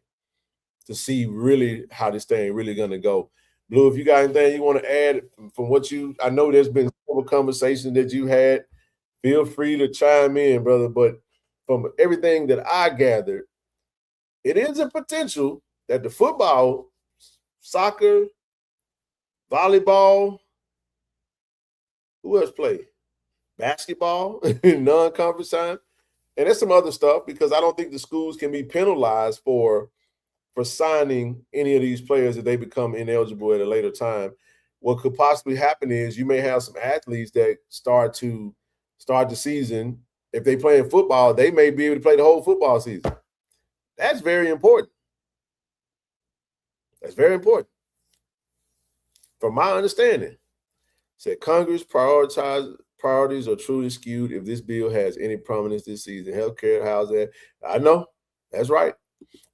to see really how this thing really going to go. Blue, if you got anything you want to add from what I know there's been several conversations that you had, feel free to chime in, brother. But from everything that I gathered, it is a potential that the football, soccer, volleyball, who else play? Basketball, non-conference time, and there's some other stuff, because I don't think the schools can be penalized for signing any of these players if they become ineligible at a later time. What could possibly happen is you may have some athletes that start the season. If they play in football, they may be able to play the whole football season. That's very important. That's very important. From my understanding, said Congress priorities are truly skewed if this bill has any prominence this season. Healthcare, housing. I know, that's right.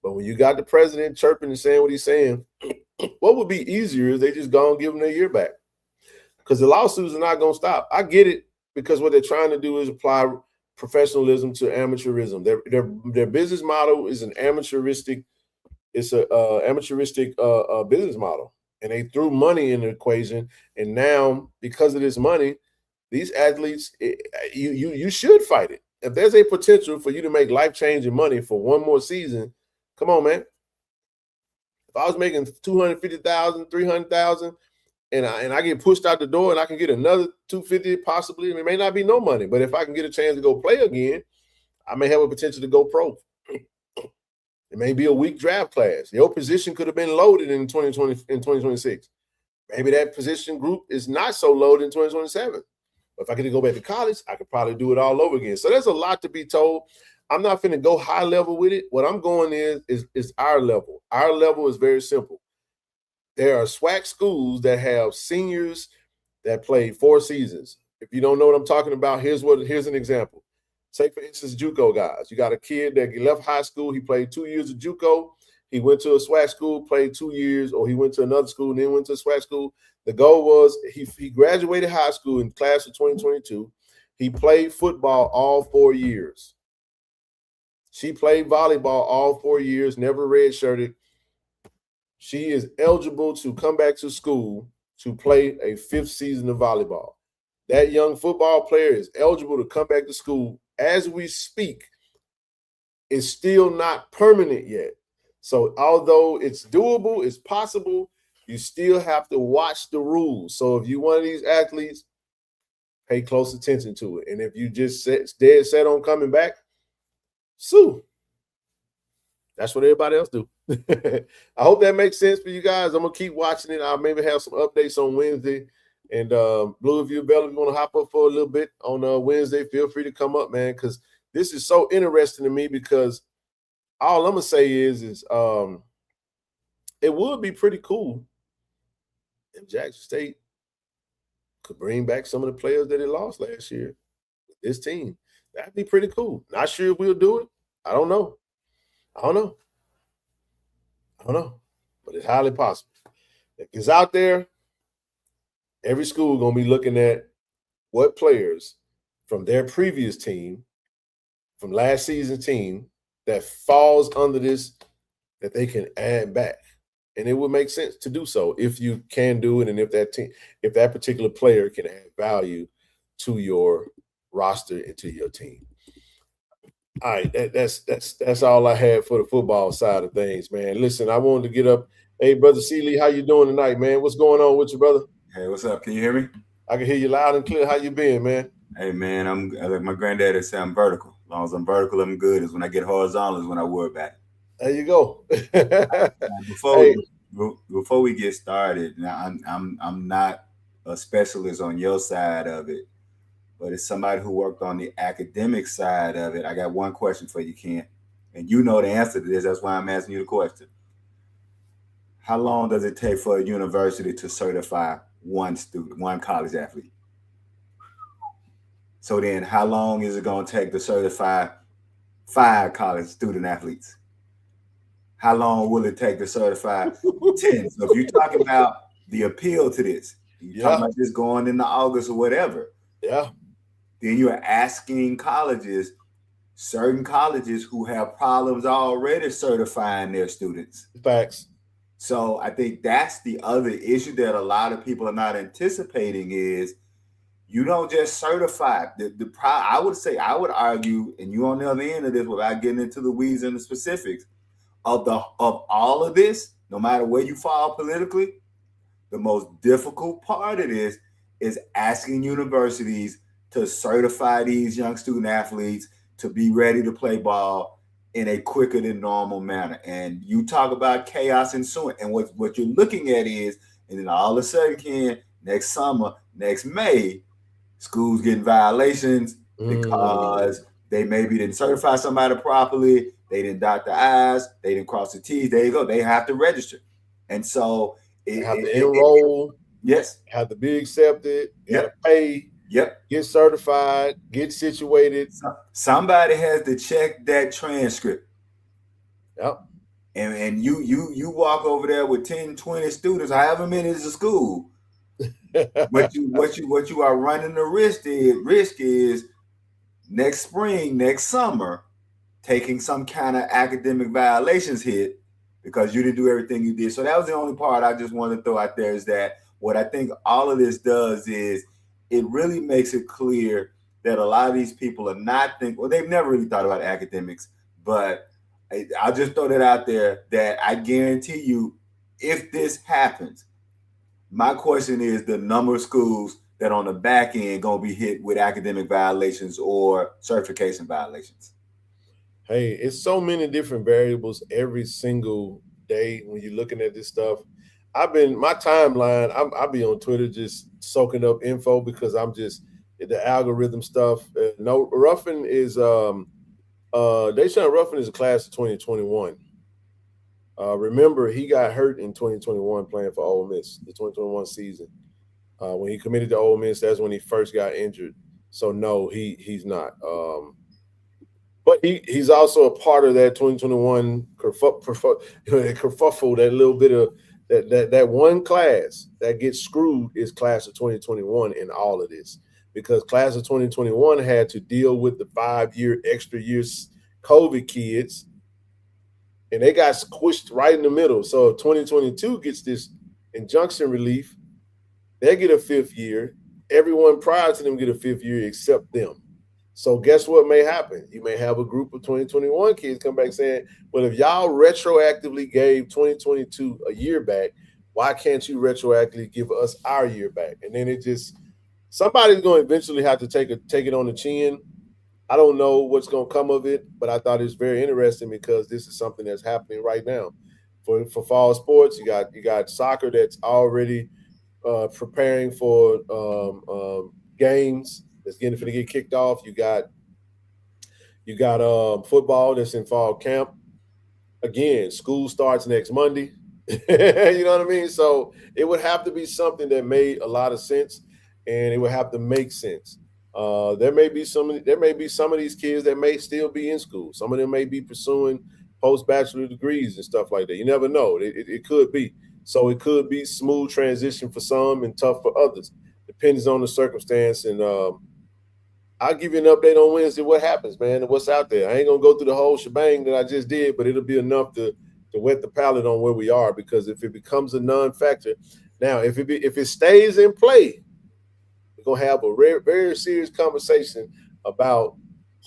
But when you got the president chirping and saying what he's saying, what would be easier is they just go and give them their year back, because the lawsuits are not going to stop. I get it, because what they're trying to do is apply professionalism to amateurism. Their business model is an amateuristic. It's a amateuristic business model, and they threw money in the equation. And now, because of this money, these athletes, you should fight it. If there's a potential for you to make life-changing money for one more season, come on, man. If I was making $250,000, $300,000, and I get pushed out the door and I can get another $250 possibly. I mean, it may not be no money, but if I can get a chance to go play again, I may have a potential to go pro. It may be a weak draft class. Your position could have been loaded in 2026. Maybe that position group is not so loaded in 2027. But if I get to go back to college, I could probably do it all over again. So there's a lot to be told. I'm not finna go high level with it. What I'm going is our level. Our level is very simple. There are SWAC schools that have seniors that played 4 seasons. If you don't know what I'm talking about, here's an example. Say, for instance, JUCO guys. You got a kid that left high school. He played 2 years of JUCO. He went to a SWAC school, played 2 years, or he went to another school and then went to a SWAC school. The goal was he graduated high school in class of 2022. He played football all 4 years. She played volleyball all 4 years, never redshirted. She is eligible to come back to school to play a 5th season of volleyball. That young football player is eligible to come back to school as we speak. It's still not permanent yet. So although it's doable, it's possible, you still have to watch the rules. So if you're one of these athletes, pay close attention to it. And if you just dead set on coming back, sue. That's what everybody else do. I hope that makes sense for you guys. I'm going to keep watching it. I'll maybe have some updates on Wednesday. And Blue, if you're available, you want to hop up for a little bit on Wednesday, feel free to come up, man, because this is so interesting to me because all I'm going to say is it would be pretty cool if Jackson State could bring back some of the players that it lost last year with this team. That'd be pretty cool. Not sure if we'll do it. I don't know. But it's highly possible. If it's out there, every school going to be looking at what players from their previous team, from last season's team, that falls under this that they can add back. And it would make sense to do so if you can do it and if that particular player can add value to your roster and to your team. All right, that's all I had for the football side of things, man. Listen, I wanted to get up. Hey, Brother Seeley, how you doing tonight, man? What's going on with you, brother? Hey, what's up? Can you hear me? I can hear you loud and clear. How you been, man? Hey, man, I'm like my granddaddy said, I'm vertical. As long as I'm vertical, I'm good. Is when I get horizontal is when I worry about it. There you go. Before we get started, now I'm not a specialist on your side of it, but as somebody who worked on the academic side of it, I got one question for you, Ken. And you know the answer to this. That's why I'm asking you the question. How long does it take for a university to certify one student, one college athlete? So then how long is it going to take to certify 5 college student athletes? How long will it take to certify 10? So if you're talking about the appeal to this, you're talking about this going into August or whatever. Yeah. Then you're asking certain colleges who have problems already certifying their students. Facts. So I think that's the other issue that a lot of people are not anticipating is you don't just certify. I would argue, and you on the other end of this without getting into the weeds and the specifics, of all of this, no matter where you fall politically, the most difficult part of this is asking universities to certify these young student athletes to be ready to play ball in a quicker than normal manner. And you talk about chaos ensuing, and what you're looking at is, and then all of a sudden, next summer, next May, schools getting violations because they maybe didn't certify somebody properly, they didn't dot the I's, they didn't cross the T's. There you go. They have to register. And so they have to enroll. Yes. Have to be accepted. You have to pay. Yep. Get certified, get situated. Somebody has to check that transcript. Yep. And you walk over there with 10, 20 students, however many is a school. what you are running the risk is next spring, next summer, taking some kind of academic violations hit because you didn't do everything you did. So that was the only part I just wanted to throw out there is that what I think all of this does is it really makes it clear that a lot of these people are not they've never really thought about academics, but I'll just throw that out there that I guarantee you, if this happens, My question is the number of schools that on the back end going to be hit with academic violations or certification violations. Hey, it's so many different variables every single day when you're looking at this stuff. My timeline, I'll be on Twitter just soaking up info because I'm just the algorithm stuff. No, Ruffin is Deshaun Ruffin is a class of 2021. Remember, he got hurt in 2021 playing for Ole Miss, the 2021 season. When he committed to Ole Miss, that's when he first got injured. So no, he's not. But he's also a part of that 2021 kerfuffle, that little bit of that one class that gets screwed is class of 2021 in all of this, because class of 2021 had to deal with the 5-year extra years COVID kids, and they got squished right in the middle. So if 2022 gets this injunction relief, they get a 5th year. Everyone prior to them get a 5th year except them. So guess what may happen? You may have a group of 2021 kids come back saying, well, if y'all retroactively gave 2022 a year back, why can't you retroactively give us our year back? And then somebody's going to eventually have to take it on the chin. I don't know what's going to come of it, but I thought it's very interesting because this is something that's happening right now. For fall sports, you got soccer that's already preparing for games that's getting to get kicked off. You got football that's in fall camp. Again, school starts next Monday. You know what I mean? So it would have to be something that made a lot of sense, and it would have to make sense. There may be some of these kids that may still be in school. Some of them may be pursuing post-bachelor degrees and stuff like that. You never know. It could be. So it could be smooth transition for some and tough for others. Depends on the circumstance. And I'll give you an update on Wednesday what happens, man, and what's out there. I ain't going to go through the whole shebang that I just did, but it'll be enough to wet the palate on where we are, because if it becomes a non-factor, now if it stays in play, we're going to have a very, very serious conversation about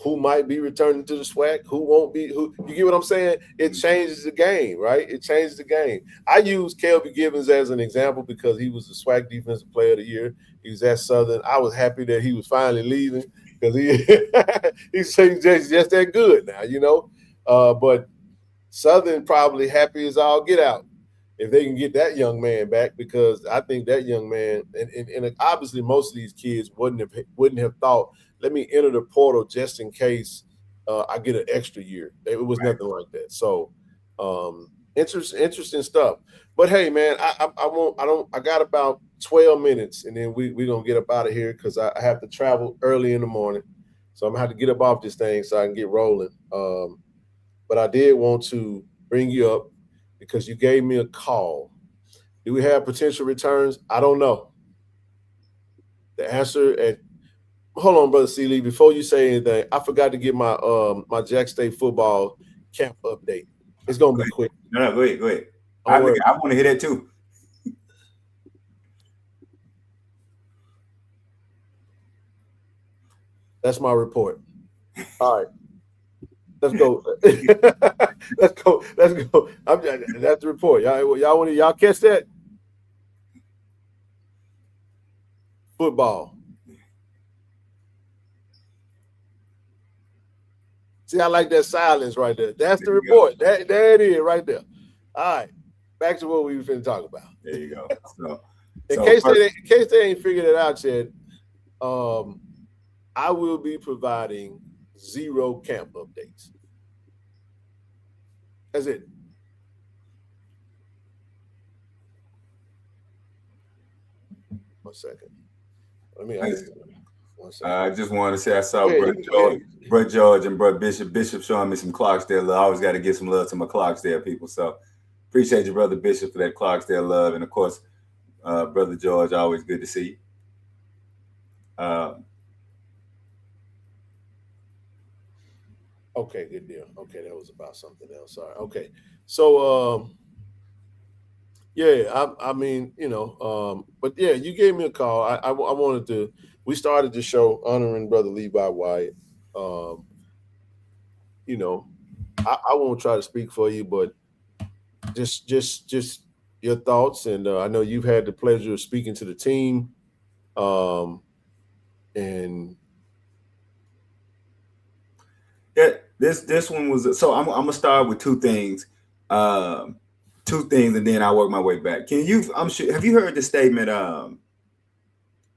who might be returning to the SWAC, who won't be. Who, you get what I'm saying? It changes the game, right? It changes the game. I use Kelby Givens as an example because he was the SWAC Defensive Player of the Year. He was at Southern. I was happy that he was finally leaving because he's just that good now, you know. But Southern probably happy as all get out if they can get that young man back, because I think that young man, and obviously most of these kids wouldn't have thought, let me enter the portal just in case I get an extra year. It was nothing like that. So interesting stuff. But hey, man, I got about 12 minutes, and then we're gonna get up out of here because I have to travel early in the morning. So I'm gonna have to get up off this thing so I can get rolling. But I did want to bring you up because you gave me a call. Do we have potential returns? I don't know. The answer hold on, Brother C. Lee, before you say anything, I forgot to get my my Jack State football camp update. It's gonna be quick. No, go ahead. I want to hear that too. That's my report. All right. Let's go. Let's go. That's the report. Y'all catch that? Football. See, I like that silence right there. That's the report. There it is right there. All right. Back to what we were finna talk about. There you go. In case they ain't figured it out yet, I will be providing 0 camp updates. That's it. One second. I just want to say I saw Brother George and Brother Bishop showing me some Clarksdale love. I always got to give some love to my Clarksdale people. So appreciate you, Brother Bishop, for that Clarksdale love. And of course, Brother George, always good to see you. Okay, good deal. Okay, that was about something else. Sorry. Okay, so yeah, I mean, you know, but yeah, you gave me a call. I wanted to. We started the show honoring Brother Levi Wyatt. You know, I won't try to speak for you, but just your thoughts, and I know you've had the pleasure of speaking to the team, and Yeah, this one was so. I'm gonna start with two things, and then I'll work my way back. I'm sure. Have you heard the statement?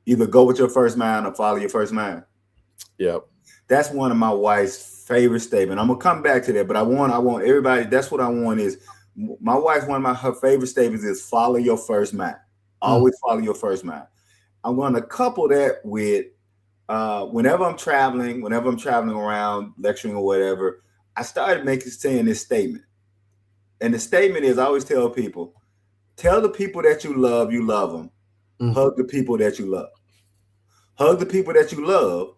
Either go with your first mind or follow your first mind. yeah, That's one of my wife's favorite statements. I'm gonna come back to that, but I want everybody. That's what I want is my wife. Her favorite statements is follow your first mind. Always follow your first mind. I'm going to couple that with whenever I'm traveling around, lecturing or whatever, I started saying this statement. And the statement is, I always tell people, tell the people that you love them. Hug the people that you love. Hug the people that you love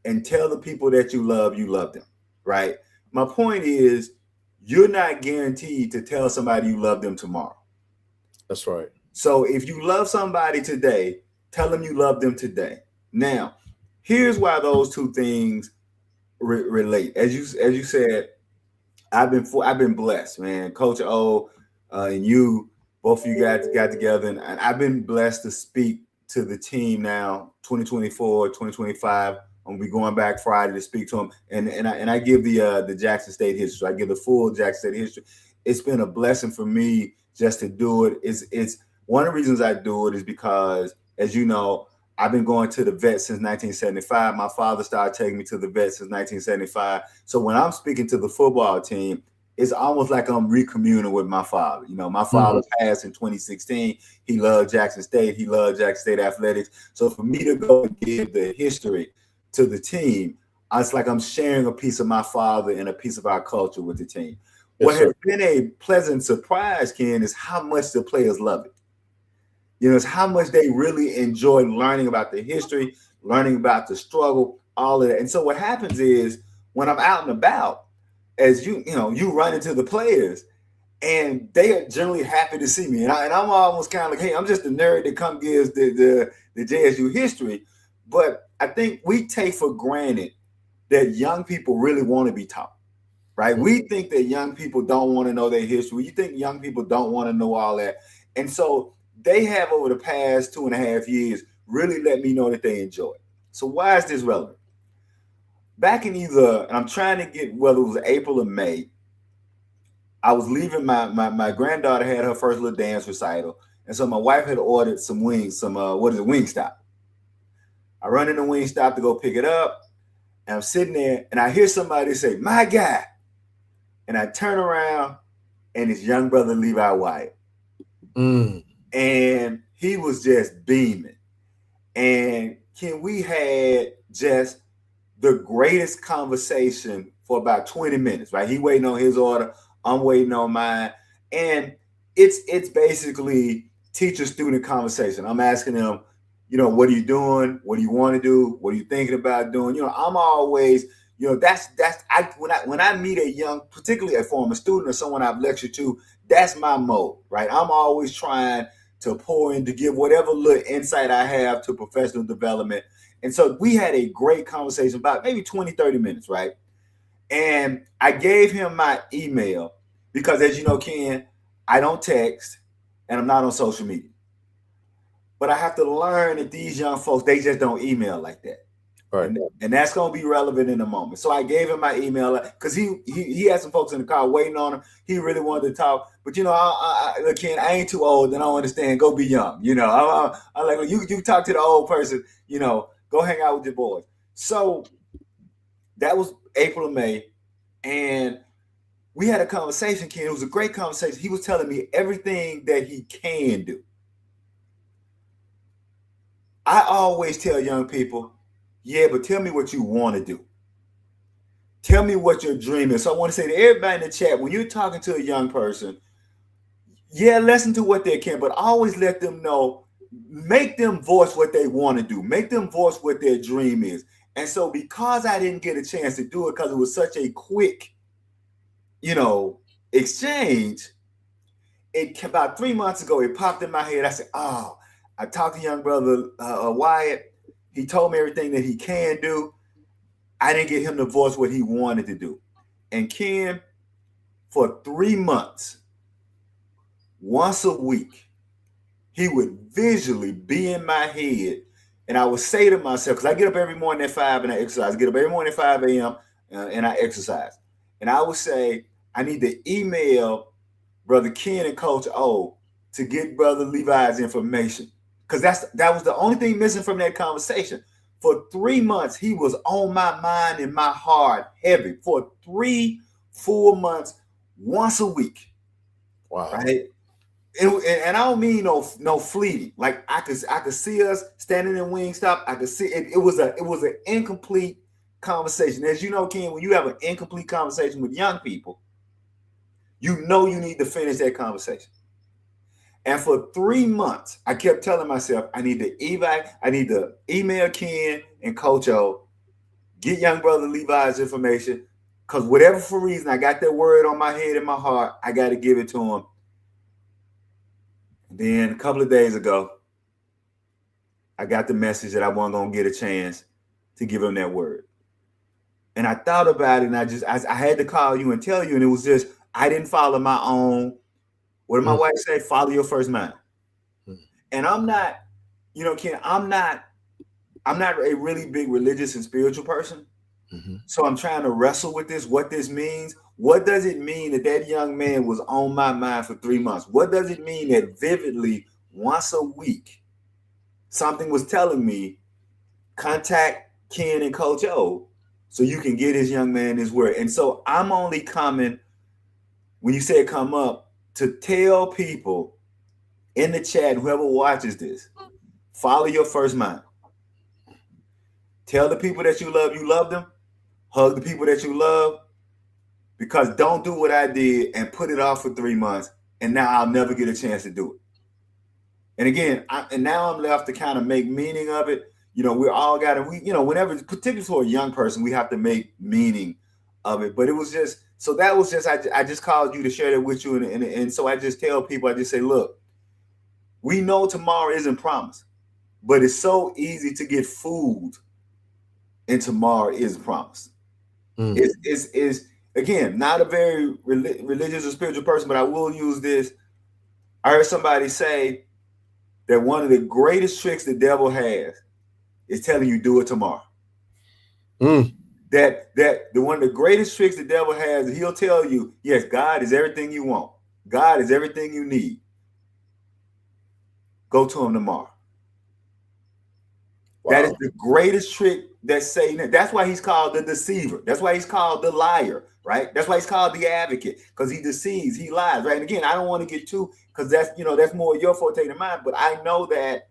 and tell the people that you love them, right? My point is, you're not guaranteed to tell somebody you love them tomorrow. That's right. So if you love somebody today, tell them you love them today. Now, here's why those two things relate. As you said, I've been blessed, man. Coach O and you, both of you guys got together, and I've been blessed to speak to the team now, 2024, 2025. I'm gonna be going back Friday to speak to them, and I give the Jackson State history. I give the full Jackson State history. It's been a blessing for me just to do it. It's one of the reasons I do it is because, as you know, I've been going to the vet since 1975. My father started taking me to the vet since 1975. So when I'm speaking to the football team, it's almost like I'm recommuning with my father. You know, my father passed in 2016. He loved Jackson State. He loved Jackson State athletics. So for me to go and give the history to the team, it's like I'm sharing a piece of my father and a piece of our culture with the team. Yes, what sir. has been a pleasant surprise, Ken, is how much the players love it. You know, it's how much they really enjoy learning about the history, learning about the struggle, all of that. And so what happens is when I'm out and about, as you run into the players, and they are generally happy to see me. And I'm almost kind of like, hey, I'm just a nerd that come gives the JSU history. But I think we take for granted that young people really want to be taught, right? We think that young people don't want to know their history. You think young people don't want to know all that. And so they have, over the past 2.5 years, really let me know that they enjoy it. So why is this relevant? Back in and I'm trying to get, whether it was April or May, I was leaving, my granddaughter had her first little dance recital. And so my wife had ordered some wings, Wingstop. I run in the Wingstop to go pick it up. And I'm sitting there and I hear somebody say, "My guy." And I turn around and it's young brother Levi WYATT. And he was just beaming. And we had just the greatest conversation for about 20 minutes, right? He waiting on his order, I'm waiting on mine. And it's basically teacher-student conversation. I'm asking him, what are you doing? What do you want to do? What are you thinking about doing? I'm always, when I meet a young, particularly a former student or someone I've lectured to, that's my mode, right? I'm always trying to pour in, to give whatever little insight I have to professional development. And so we had a great conversation, about maybe 20, 30 minutes, right? And I gave him my email because, as you know, Ken, I don't text and I'm not on social media. But I have to learn that these young folks, they just don't email like that. Right. And that's going to be relevant in a moment. So I gave him my email because he had some folks in the car waiting on him. He really wanted to talk. But, look, Ken, I ain't too old and I don't understand. Go be young. I'm like, you talk to the old person, go hang out with your boys. So that was April or May. And we had a conversation, Ken. It was a great conversation. He was telling me everything that he can do. I always tell young people, yeah, but tell me what you want to do. Tell me what your dream is. So I want to say to everybody in the chat, when you're talking to a young person, yeah, listen to what they can, but always let them know, make them voice what they want to do. Make them voice what their dream is. And so because I didn't get a chance to do it because it was such a quick, exchange, about 3 months ago, it popped in my head. I said, I talked to young brother WYATT. He told me everything that he can do. I didn't get him to voice what he wanted to do. And Ken, for 3 months, once a week, he would visually be in my head, and I would say to myself, because I get up every morning at 5 and I exercise. I get up every morning at 5 a.m. And I exercise. And I would say, I need to email Brother Ken and Coach O to get Brother Levi's information. Because that was the only thing missing from that conversation. For 3 months, he was on my mind and my heart heavy. For 3 full months, once a week. Wow. Right? And I don't mean no fleeting. Like I could see us standing in Wingstop. I could see it. It was an incomplete conversation. As you know, Ken, when you have an incomplete conversation with young people, you know you need to finish that conversation. And for 3 months, I kept telling myself, I need to email Ken and Coach O, get young brother Levi's information, because whatever for reason I got that word on my head and my heart, I got to give it to him. Then a couple of days ago, I got the message that I wasn't going to get a chance to give him that word. And I thought about it, and I had to call you and tell you, and it was just, I didn't follow my own, what did my wife say? Follow your first mind. And I'm not, Ken, I'm not a really big religious and spiritual person. So I'm trying to wrestle with this, what this means. What does it mean that young man was on my mind for 3 months? What does it mean that vividly, once a week, something was telling me, contact Ken and Coach O so you can get his young man his word? And so I'm only coming, when you say come up, to tell people in the chat, whoever watches this, follow your first mind. Tell the people that you love them. Hug the people that you love. Because don't do what I did and put it off for 3 months, and now I'll never get a chance to do it. And again, now I'm left to kind of make meaning of it. We all got to, whenever, particularly for a young person, we have to make meaning of it. But it was just, so that was just, I just called you to share that with you. And so I just tell people, I just say, look, we know tomorrow isn't promised, but it's so easy to get fooled, and tomorrow is promised. It's again, not a very religious or spiritual person, but I will use this. I heard somebody say that one of the greatest tricks the devil has is telling you do it tomorrow. That one of the greatest tricks the devil has, he'll tell you, yes, God is everything you want. God is everything you need. Go to him tomorrow. Wow. That is the greatest trick that Satan. That's why he's called the deceiver. That's why he's called the liar, right? That's why he's called the advocate, because he deceives, he lies, right? And again, I don't want to get too, because that's more your forte than mine. But I know that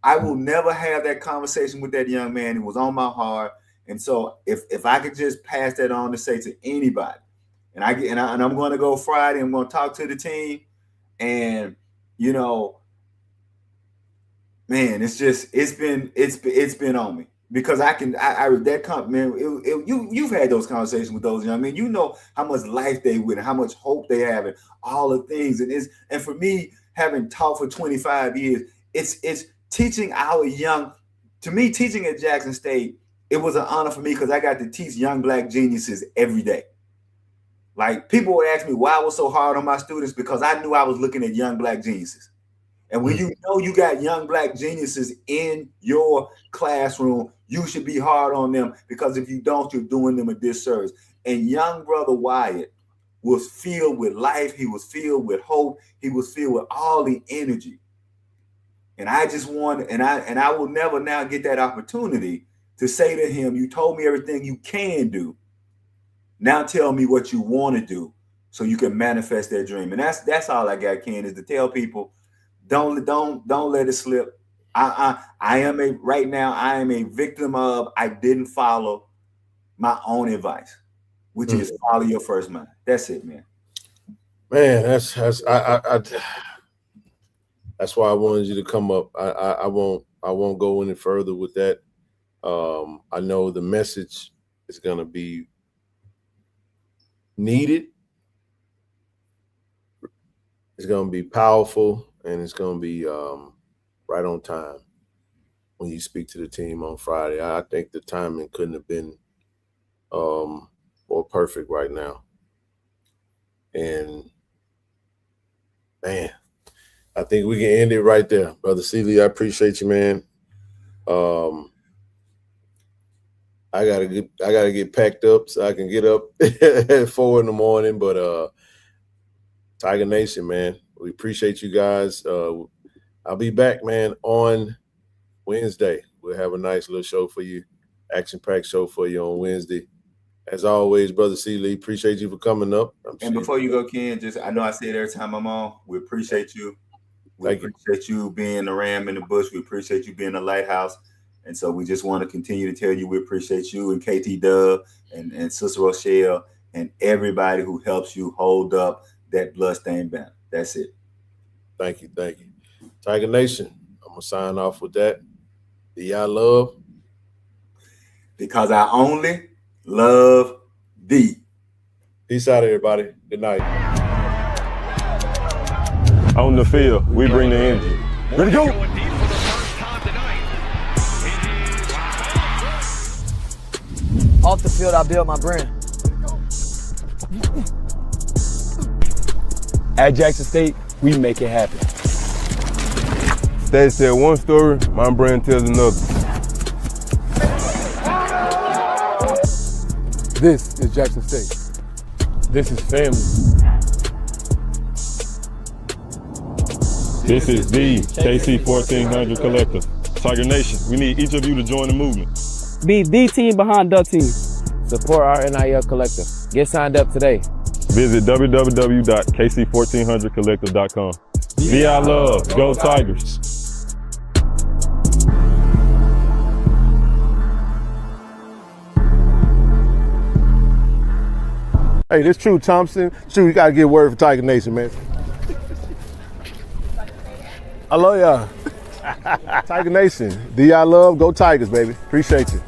I will never have that conversation with that young man. It was on my heart, and so if I could just pass that on to say to anybody, and I'm going to go Friday. I'm going to talk to the team, and man, it's been on me, because you've had those conversations with those young men. You know how much life they with and how much hope they have and all the things. And for me, having taught for 25 years, it's teaching our young. To me, teaching at Jackson State, it was an honor for me because I got to teach young Black geniuses every day. Like, people would ask me why I was so hard on my students, because I knew I was looking at young Black geniuses. And when you know you got young Black geniuses in your classroom, you should be hard on them, because if you don't, you're doing them a disservice. And young brother Wyatt was filled with life. He was filled with hope. He was filled with all the energy. And I just want, and I will never now get that opportunity to say to him, you told me everything you can do. Now tell me what you want to do so you can manifest that dream. And that's all I got, Ken, is to tell people, don't let it slip. I am a victim of, I didn't follow my own advice, which is follow your first mind. That's it, man. Man, that's why I wanted you to come up. I won't go any further with that. I know the message is going to be needed. It's going to be powerful, and it's going to be right on time when you speak to the team on Friday. I think the timing couldn't have been more perfect right now. And Man, I think we can end it right there. Brother Seeley, I appreciate you, man. I gotta get packed up so I can get up at 4 in the morning. But Tiger Nation, man, we appreciate you guys. I'll be back, man, on Wednesday. We'll have a nice little show for you, action-packed show for you on Wednesday. As always, Brother Seeley, appreciate you for coming up. And before you go, Ken, I know I say it every time I'm on, we appreciate you. We appreciate you being the ram in the bush. We appreciate you being the lighthouse. And so we just want to continue to tell you we appreciate you and KT Dub and Sister Rochelle and everybody who helps you hold up that bloodstained banner. That's it. Thank you. Thank you. Tiger Nation, I'm going to sign off with that. Do y'all love? Because I only love thee. Peace out, everybody. Good night. On the field, we bring the energy. Ready to go. Off the field, I build my brand. At Jackson State, we make it happen. State said one story, my brand tells another. This is Jackson State. This is family. This is the KC-1400 Collective. Tiger Nation, we need each of you to join the movement. Be the team behind the team. Support our NIL collective. Get signed up today. Visit www.KC-1400collective.com. VI love, go Tigers. Hey, this True Thompson. True, you gotta get word for Tiger Nation, man. I love y'all. Tiger Nation. Do y'all love? Go Tigers, baby. Appreciate you.